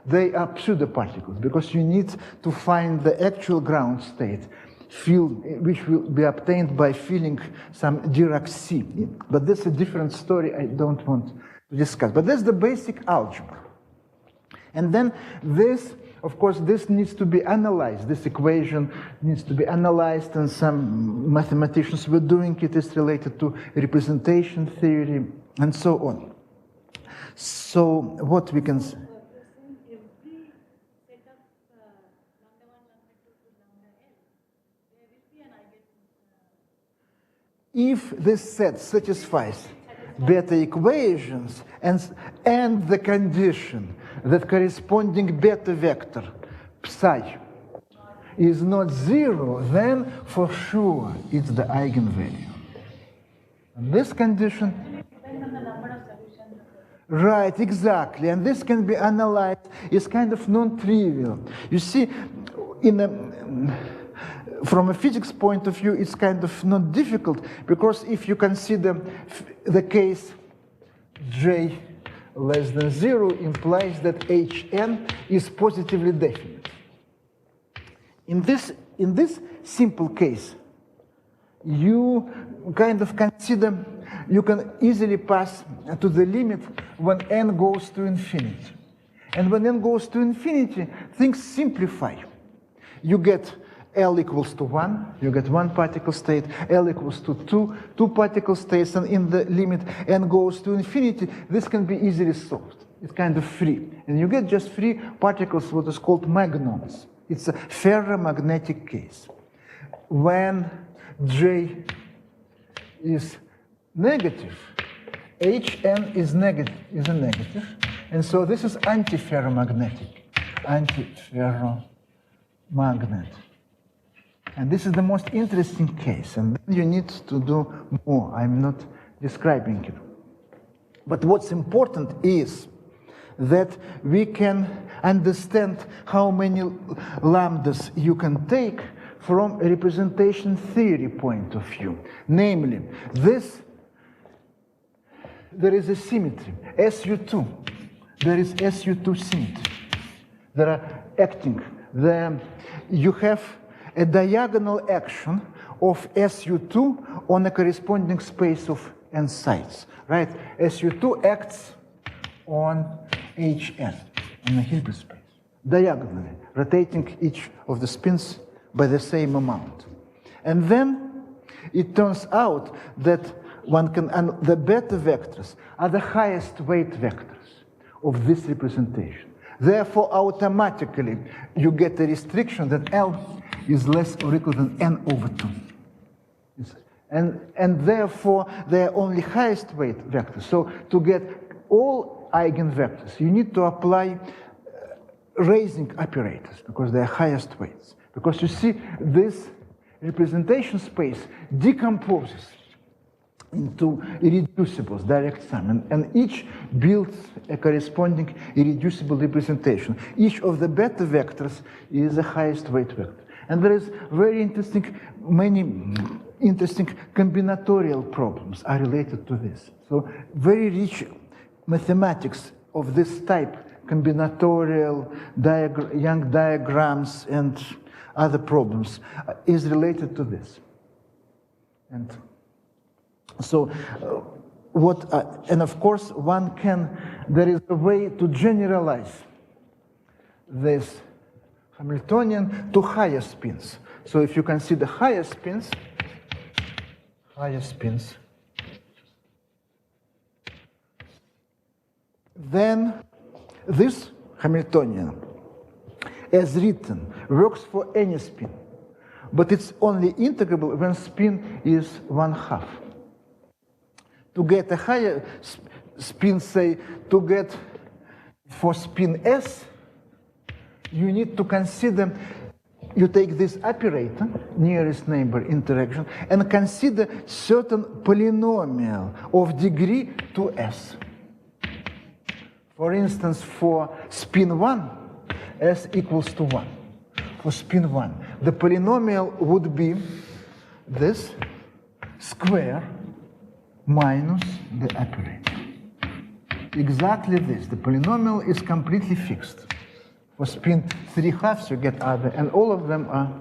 they are pseudoparticles, because you need to find the actual ground state field, which will be obtained by filling some Dirac C. But that's a different story. I don't want to discuss. But that's the basic algebra. And then this, of course, this needs to be analyzed. This equation needs to be analyzed, and some mathematicians were doing it. It's related to representation theory and so on. So what we can say? Every set of lambda 1, lambda 2 to lambda n, there will be an eigen. If this set satisfies beta equations and the condition that corresponding beta vector psi is not zero, then for sure it's the eigenvalue. And this condition, Depends on the number of solutions. right, exactly, and this can be analyzed. It's kind of non-trivial. You see, from a physics point of view, it's kind of not difficult, because if you consider the case J less than 0 implies that Hn is positively definite. In this simple case, you kind of consider, you can easily pass to the limit when n goes to infinity. And when n goes to infinity, things simplify. You get L equals to 1, you get one particle state, L equals to 2 particle states, and in the limit n goes to infinity, this can be easily solved. It's kind of free. And you get just free particles, what is called magnons. It's a ferromagnetic case. When J is negative, Hn is a negative, and so this is antiferromagnetic, antiferromagnet. And this is the most interesting case, and then you need to do more. I'm not describing it. But what's important is that we can understand how many lambdas you can take from a representation theory point of view. Namely, there is a symmetry, SU2. There is SU2 symmetry. There are acting. You have a diagonal action of SU2 on a corresponding space of n sides, right? SU2 acts on Hn, on a Hilbert space, diagonally, rotating each of the spins by the same amount. And then it turns out that the beta vectors are the highest weight vectors of this representation. Therefore, automatically, you get a restriction that L is less or equal than n over 2. And therefore, they are only highest weight vectors. So to get all eigenvectors, you need to apply raising operators, because they are highest weights. Because you see, this representation space decomposes into irreducibles, direct sum, and each builds a corresponding irreducible representation. Each of the beta vectors is the highest weight vector. And there is many interesting combinatorial problems are related to this. So very rich mathematics of this type, combinatorial Young diagrams and other problems, is related to this. And so and of course there is a way to generalize this Hamiltonian to higher spins. So if you consider higher spins, then this Hamiltonian, as written, works for any spin. But it's only integrable when spin is 1/2. To get a higher spin, say, for spin S, you need to consider, you take this operator, nearest neighbor interaction, and consider certain polynomial of degree 2s. For instance, for spin 1, s equals to 1. For spin 1, the polynomial would be this square minus the operator. Exactly this. The polynomial is completely fixed. For spin 3/2, you get other, and all of them are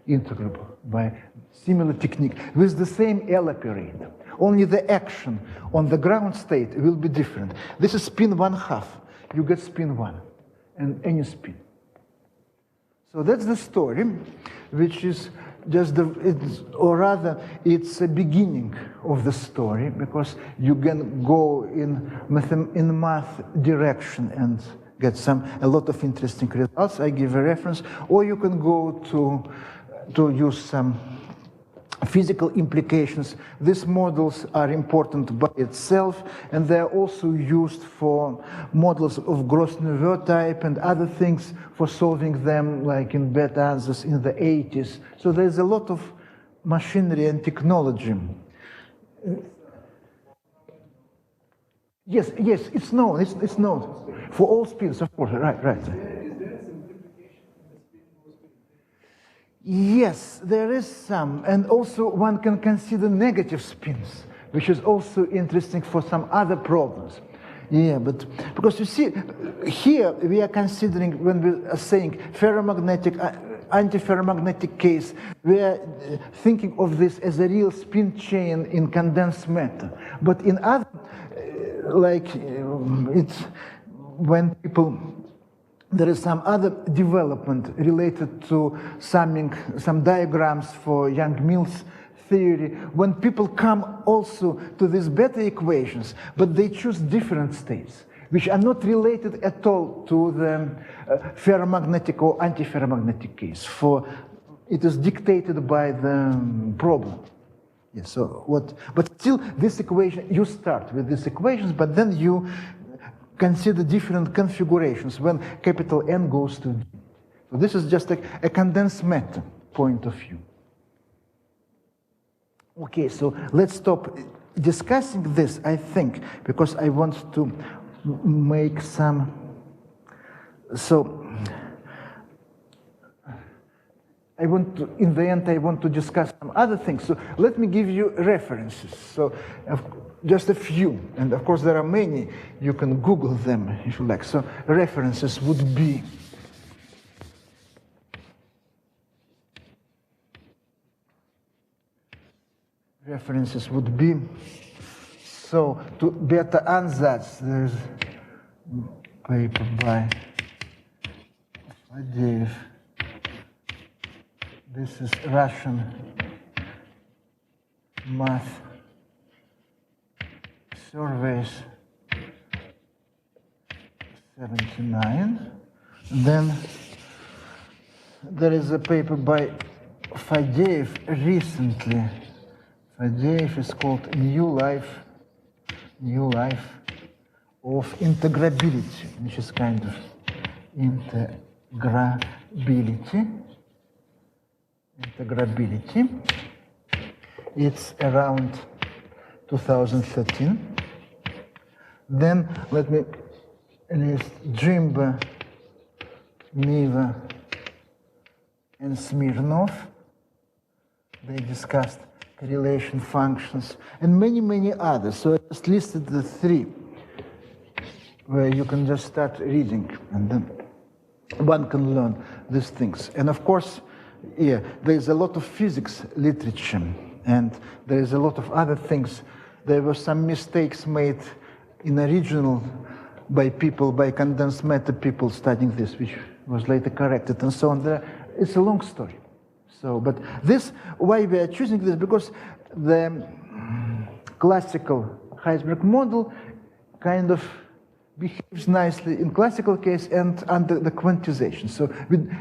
integrable by similar technique with the same L operator. Only the action on the ground state will be different. This is spin 1/2. You get spin 1 and any spin. So that's the story, which is just or rather, it's a beginning of the story, because you can go in math direction and get a lot of interesting results. I give a reference, or you can go to use some physical implications. These models are important by itself, and they're also used for models of gross-Neveu type and other things for solving them, like in bad answers in the 80s. So there's a lot of machinery and technology. Yes, it's known. It's known for all spins, of course. Right. Yes, there is some, and also one can consider negative spins, which is also interesting for some other problems. Yeah, but because you see, here we are considering, when we are saying ferromagnetic, antiferromagnetic case, we are thinking of this as a real spin chain in condensed matter. But in other, it's when people, there is some other development related to some diagrams for Yang-Mills theory, when people come also to these beta equations, but they choose different states, which are not related at all to the ferromagnetic or antiferromagnetic case. For it is dictated by the problem. Yes. So but still, this equation, you start with these equations, but then you consider different configurations when capital N goes to D. So this is just a condensed matter point of view. Okay, so let's stop discussing this, I think, because I want to make some, so in the end, I want to discuss some other things. So let me give you references. So just a few, and of course there are many. You can Google them if you like. So references would be so to beta ansatz, there's paper by Fadeev. This is Russian math surveys 79. Then there is a paper by Fadeev recently. Fadeev is called New Life of Integrability, which is kind of integrability. It's around 2013. Then let me list Jimba, Miva, and Smirnov. They discussed correlation functions and many others. So I just listed the three where you can just start reading, and then one can learn these things. And of course, yeah, there's a lot of physics literature, and there is a lot of other things. There were some mistakes made in original by condensed matter people studying this, which was later corrected, and so on. It's a long story. So, but why we are choosing this, because the classical Heisenberg model kind of behaves nicely in classical case and under the quantization. So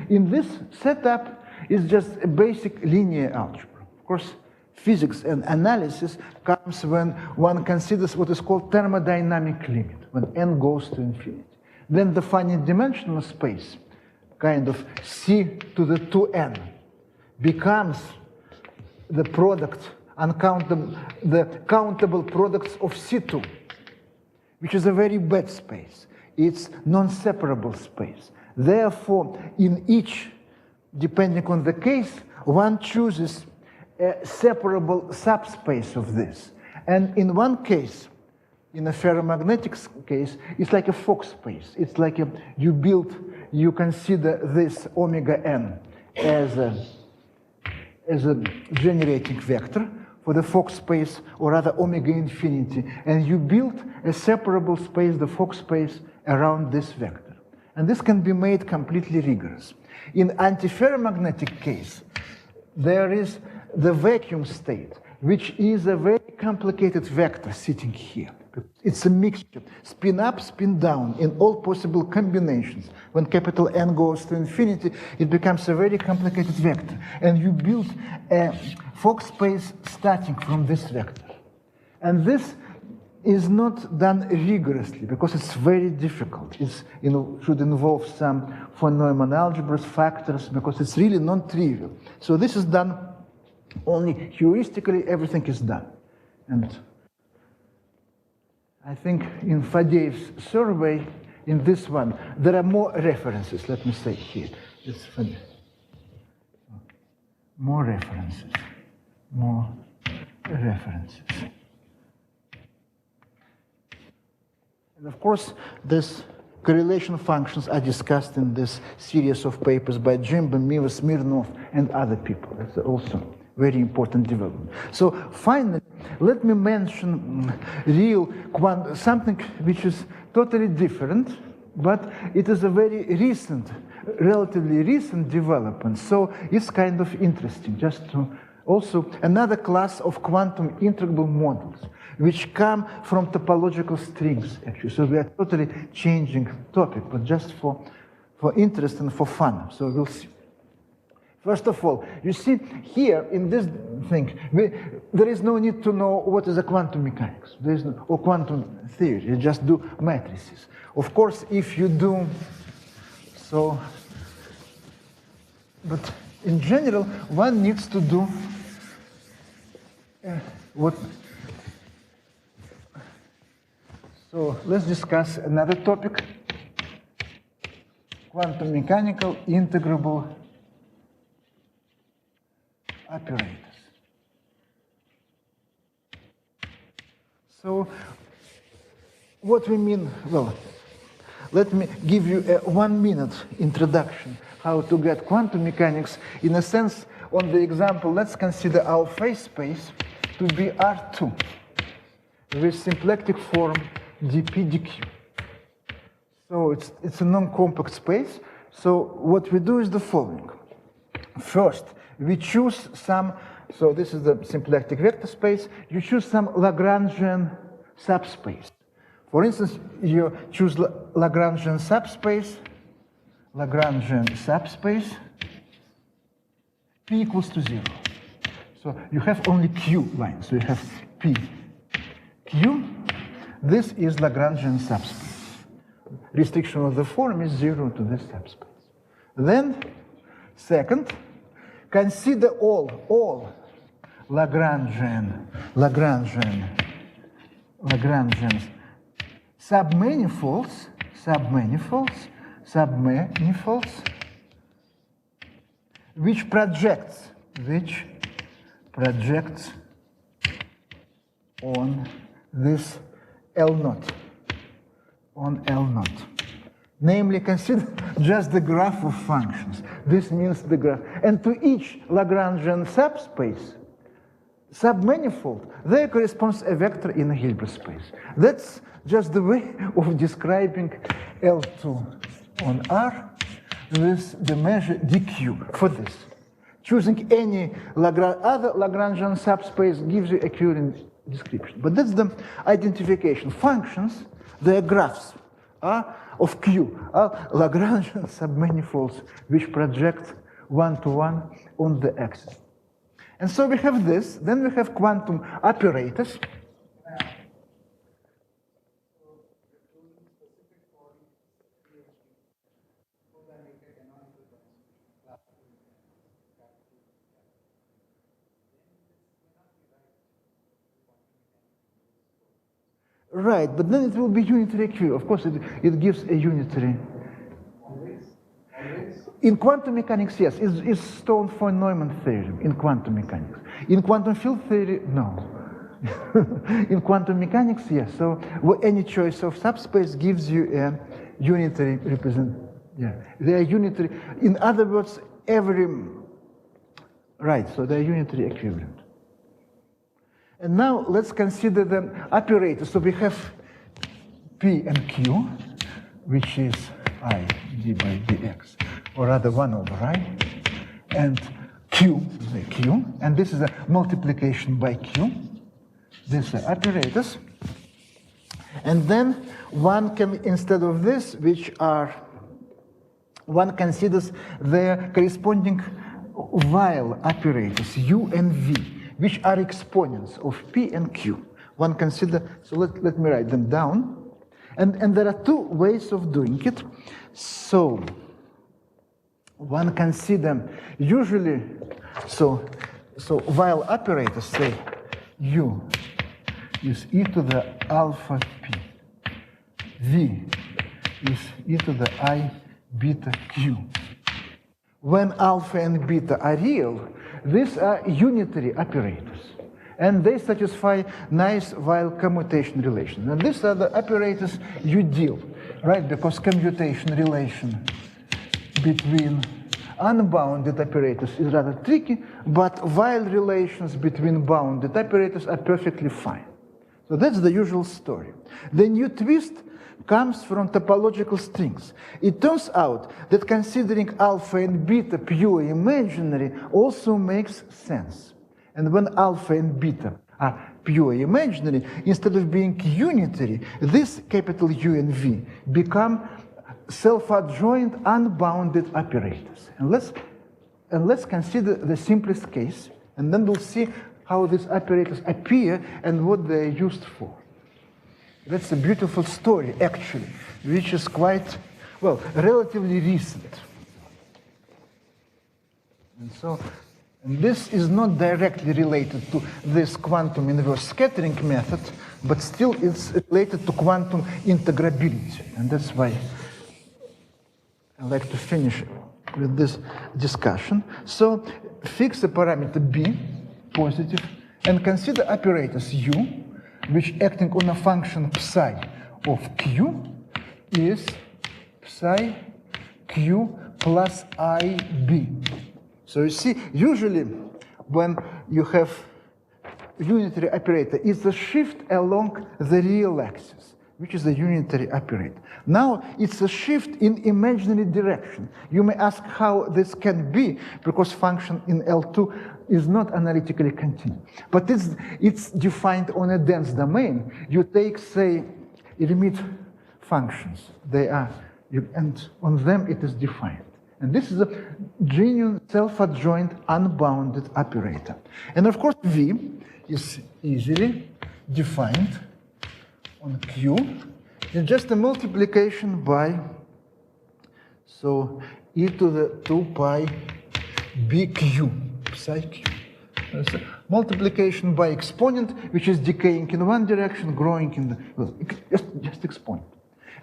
in this setup, it's just a basic linear algebra. Of course, physics and analysis comes when one considers what is called thermodynamic limit, when n goes to infinity. Then the finite dimensional space, kind of C to the 2n, becomes the countable products of C2, which is a very bad space. It's non-separable space. Therefore, in each, depending on the case, one chooses a separable subspace of this. And in one case, in a ferromagnetic case, it's like a Fock space. It's like you consider this omega n as as a generating vector for the Fock space, or rather omega infinity, and you build a separable space, the Fock space, around this vector. And this can be made completely rigorous. In antiferromagnetic case, there is the vacuum state, which is a very complicated vector sitting here. It's a mixture, spin up, spin down, in all possible combinations. When capital N goes to infinity, it becomes a very complicated vector. And you build a Fock space starting from this vector. And this is not done rigorously because it's very difficult. It should involve some von Neumann algebras, factors, because it's really non-trivial. So this is done only heuristically, everything is done. And I think in Faddeev's survey, in this one, there are more references, let me say here. It's Faddeev. More references. More references. And of course, these correlation functions are discussed in this series of papers by Jimbo, Miva, Smirnov, and other people. That's also very important development. So finally, let me mention something which is totally different, but it is a very recent, relatively recent development. So it's kind of interesting just to also another class of quantum integrable models, which come from topological strings, actually. So we are totally changing topic, but just for interest and for fun. So we'll see. First of all, you see here in this thing, there is no need to know what is a quantum mechanics. There is no, or quantum theory. You just do matrices. Of course, if you do so, but in general, one needs to do what. So let's discuss another topic: quantum mechanical integrable operators. So what we mean, well, let me give you a 1 minute introduction how to get quantum mechanics. In a sense, on the example, let's consider our phase space to be R2 with symplectic form dp dq. So it's a non-compact space. So what we do is the following. First, we choose some, so this is the symplectic vector space, you choose some Lagrangian subspace. For instance, you choose Lagrangian subspace, P equals to 0. So you have only Q lines, so you have P, Q, this is Lagrangian subspace. Restriction of the form is 0 to this subspace. Then, second, consider all Lagrangian submanifolds, which projects on this L0, Namely, consider just the graph of functions. This means the graph. And to each Lagrangian subspace, submanifold, there corresponds a vector in a Hilbert space. That's just the way of describing L2 on R with the measure dq for this. Choosing any other Lagrangian subspace gives you a current description. But that's the identification. Functions, their graphs of Q are Lagrangian submanifolds which project one-to-one on the axis. And so we have this, then we have quantum operators. Right, but then it will be unitary Q. Of course, it gives a unitary. In quantum mechanics, yes, it's Stone von Neumann theorem in quantum mechanics. In quantum field theory, no. In quantum mechanics, yes. So any choice of subspace gives you a unitary representation. Yeah, they are unitary. In other words, every Right, so they're unitary equivalent. And now let's consider the operator. So we have P and Q, which is I d by dx, or rather 1 over I, and Q, and this is a multiplication by Q. These are operators. And then one can, instead of this, one considers their corresponding while operators, U and V, which are exponents of P and Q. One consider, so let me write them down. And there are two ways of doing it. So one consider usually, so while operators say U is e to the alpha P, V is e to the I beta Q. When alpha and beta are real, these are unitary operators. And they satisfy nice while commutation relation. And these are the operators you deal, right? Because commutation relation between unbounded operators is rather tricky, but while relations between bounded operators are perfectly fine. So that's the usual story. The new twist comes from topological strings. It turns out that considering alpha and beta pure imaginary also makes sense. And when alpha and beta are pure imaginary, instead of being unitary, this capital U and V become self-adjoint unbounded operators. And let's consider the simplest case, and then we'll see how these operators appear and what they're used for. That's a beautiful story, actually, which is quite, well, relatively recent. And this is not directly related to this quantum inverse scattering method, but still it's related to quantum integrability. And that's why I like to finish with this discussion. So fix the parameter B, positive, and consider operators U, which acting on a function psi of Q is psi Q plus IB. So you see, usually when you have unitary operator, it's a shift along the real axis, which is a unitary operator. Now it's a shift in imaginary direction. You may ask how this can be, because function in L2 is not analytically continuous. But it's defined on a dense domain. You take, say, limit functions. They are, and on them it is defined. And this is a genuine self-adjoint unbounded operator. And of course, V is easily defined on Q. It's just a multiplication by, so e to the 2 pi BQ, psi Q. That's a multiplication by exponent, which is decaying in one direction, growing in the, well, just exponent.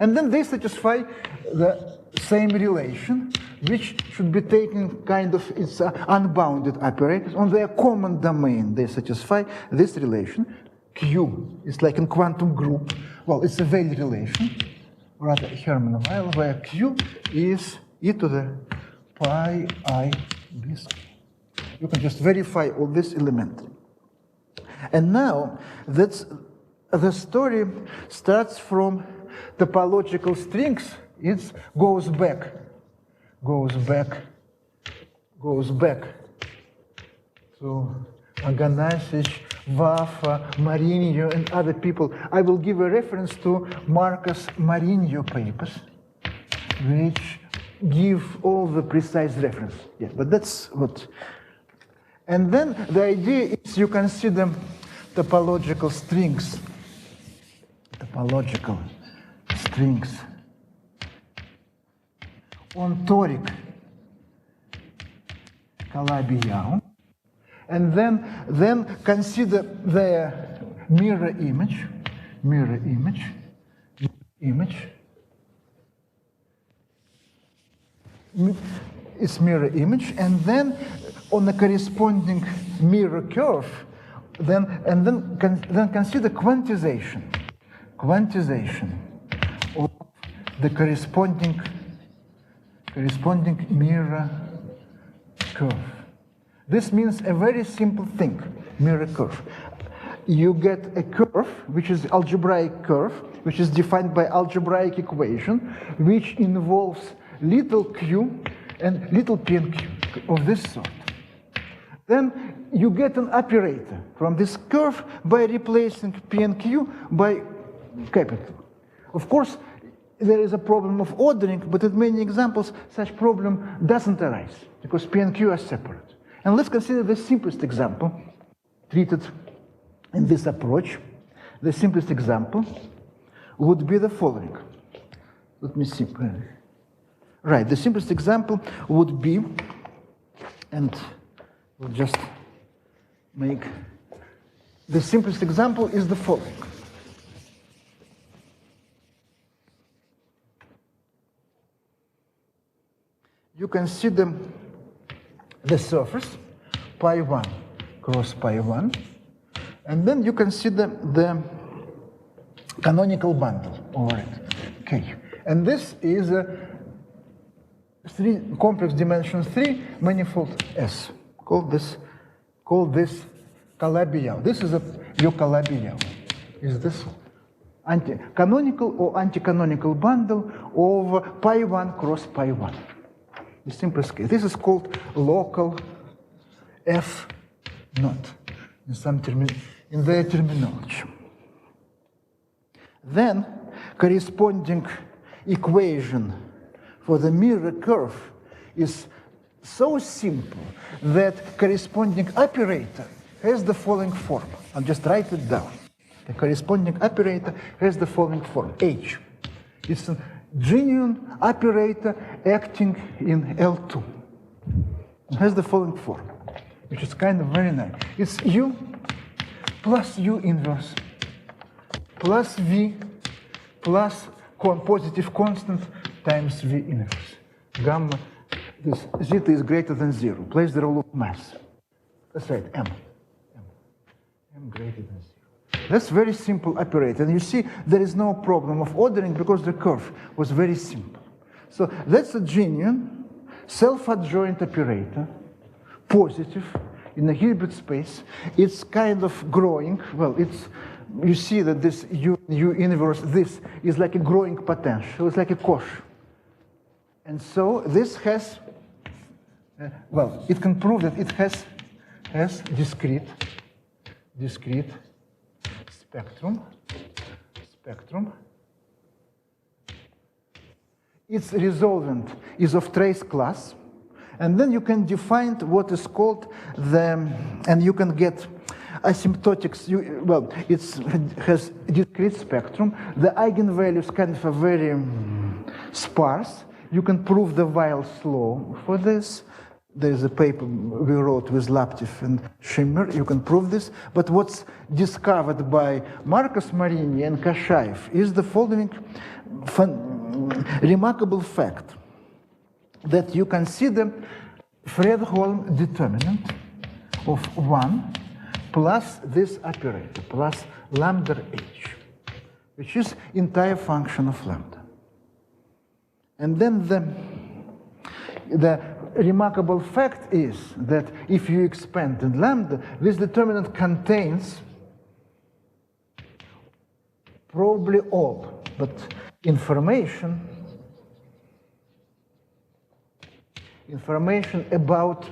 And then they satisfy the same relation, which should be taken kind of, it's unbounded operators. On their common domain, they satisfy this relation. Q is like in quantum group. Well, it's a Weil relation, rather Hermann-Weil, where Q is e to the pi I b squared. You can just verify all this elementary. And now, that's, the story starts from topological strings. It goes back to Aganasich, Vafa, Marinho, and other people. I will give a reference to Marcus Marinho papers, which give all the precise reference. Yeah, but that's what. And then the idea is you consider topological strings on toric Calabi-Yau, and then consider their mirror image. It's mirror image, and then on the corresponding mirror curve, then consider quantization of the corresponding mirror curve. This means a very simple thing, mirror curve. You get a curve, which is algebraic curve, which is defined by algebraic equation, which involves little q and little p and q of this sort. Then you get an operator from this curve by replacing p and q by capital. Of course, there is a problem of ordering, but in many examples, such problem doesn't arise because p and q are separate. And let's consider the simplest example treated in this approach. The simplest example would be the following. Let me see. Right, the simplest example would be, and we'll just make, the simplest example is the following. You consider the surface, pi 1 cross pi 1, and then you consider the canonical bundle over it, K. And this is a complex dimension 3 manifold S. Call this Calabi-Yau. This is your Calabi-Yau. Is this canonical or anti-canonical bundle over pi 1 cross pi 1? The simplest case. This is called local F naught in their terminology. Then corresponding equation for the mirror curve is so simple that corresponding operator has the following form. I'll just write it down. The corresponding operator has the following form, H. It's a genuine operator acting in L2. It has the following form, which is kind of very nice. It's U plus U inverse plus V plus positive constant times V inverse. Gamma, this zeta is greater than 0. Place the rule of mass. That's right, M greater than 0. That's very simple operator. And you see, there is no problem of ordering because the curve was very simple. So that's a genuine, self-adjoint operator, positive, in a Hilbert space. It's kind of growing. Well, you see that this U inverse, this is like a growing potential. It's like a cosh. And so this has, well, it can prove that it has discrete spectrum. Its resolvent is of trace class, and then you can define what is called and you can get asymptotics. Well, it has discrete spectrum. The eigenvalue is kind of a very sparse. You can prove the Weil's law for this. There's a paper we wrote with Laptev and Schimmer. You can prove this. But what's discovered by Marcus Marini and Kashaev is the following remarkable fact, that you consider Fredholm determinant of 1 plus this operator, plus lambda h, which is entire function of lambda. And then the remarkable fact is that if you expand in lambda, this determinant contains probably all, but information about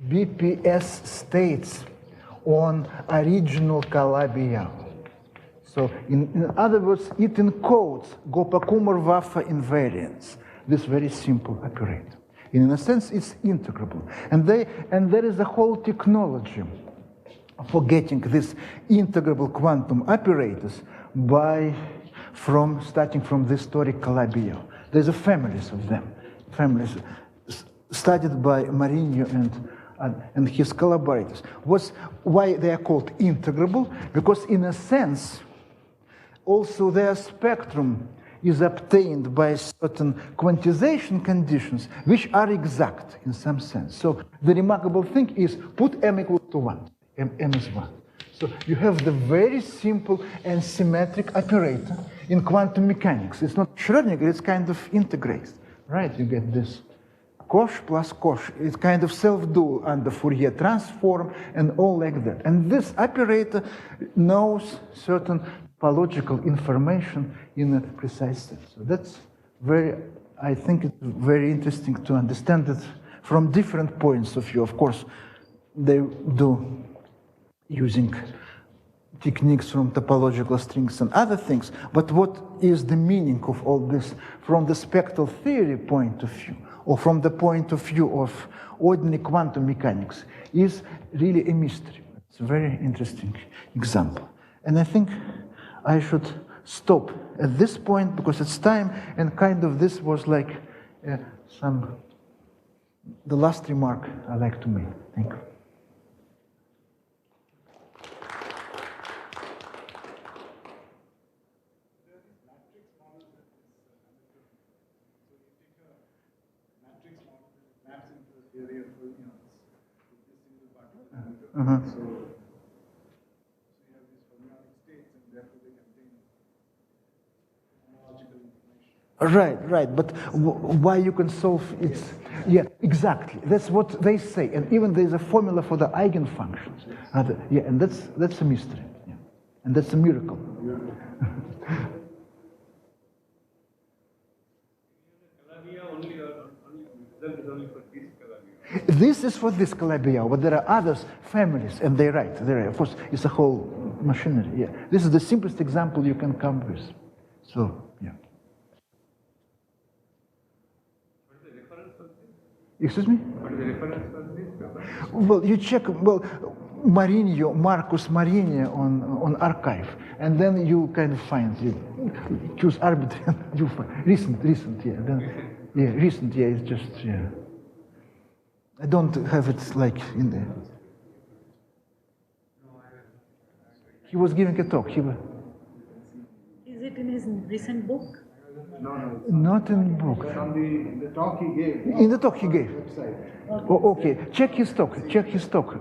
BPS states on original Calabi-Yau. So in other words, it encodes Gopa-Kumar-Waffe invariance, this very simple operator. In a sense, it's integrable. And there is a whole technology for getting these integrable quantum operators starting from the historic Calabi-Yau. There's a families of them, families studied by Marini and his collaborators. Why they are called integrable? Because in a sense, also their spectrum is obtained by certain quantization conditions, which are exact in some sense. So the remarkable thing is put m equal to 1, m is 1. So you have the very simple and symmetric operator in quantum mechanics. It's not Schrödinger, it's kind of integrated, right? You get this Cosh plus cosh. It's kind of self-dual under Fourier transform and all like that. And this operator knows certain topological information in a precise sense. So that's I think it's very interesting to understand it from different points of view. Of course, they do using techniques from topological strings and other things, but what is the meaning of all this from the spectral theory point of view, or from the point of view of ordinary quantum mechanics, is really a mystery. It's a very interesting example. And I think I should stop at this point because it's time, and kind of this was like the last remark I like to make. Thank you. So you have these fermionic states, and therefore they contain homological information. Right. But why you can solve it? Yeah, exactly. That's what they say. And even there's a formula for the eigenfunctions. Yeah, and that's a mystery. Yeah. And that's a miracle. This is for this Calabi-Yau, but there are others families, and they're right. Of course, it's a whole machinery. Yeah, this is the simplest example you can come with. So, yeah. What is the reference for this? Excuse me? What is the reference for this? Well, you check. Well, Marcus Marini on archive, and then you kind of find you choose arbitrary. You find recent. Yeah. Then, recent. Yeah, it's just yeah. I don't have it like in there. He was giving a talk. Is it in his recent book? No. Not in the book. In the talk he gave. In the talk he gave. Website. Oh, okay. Check his talk.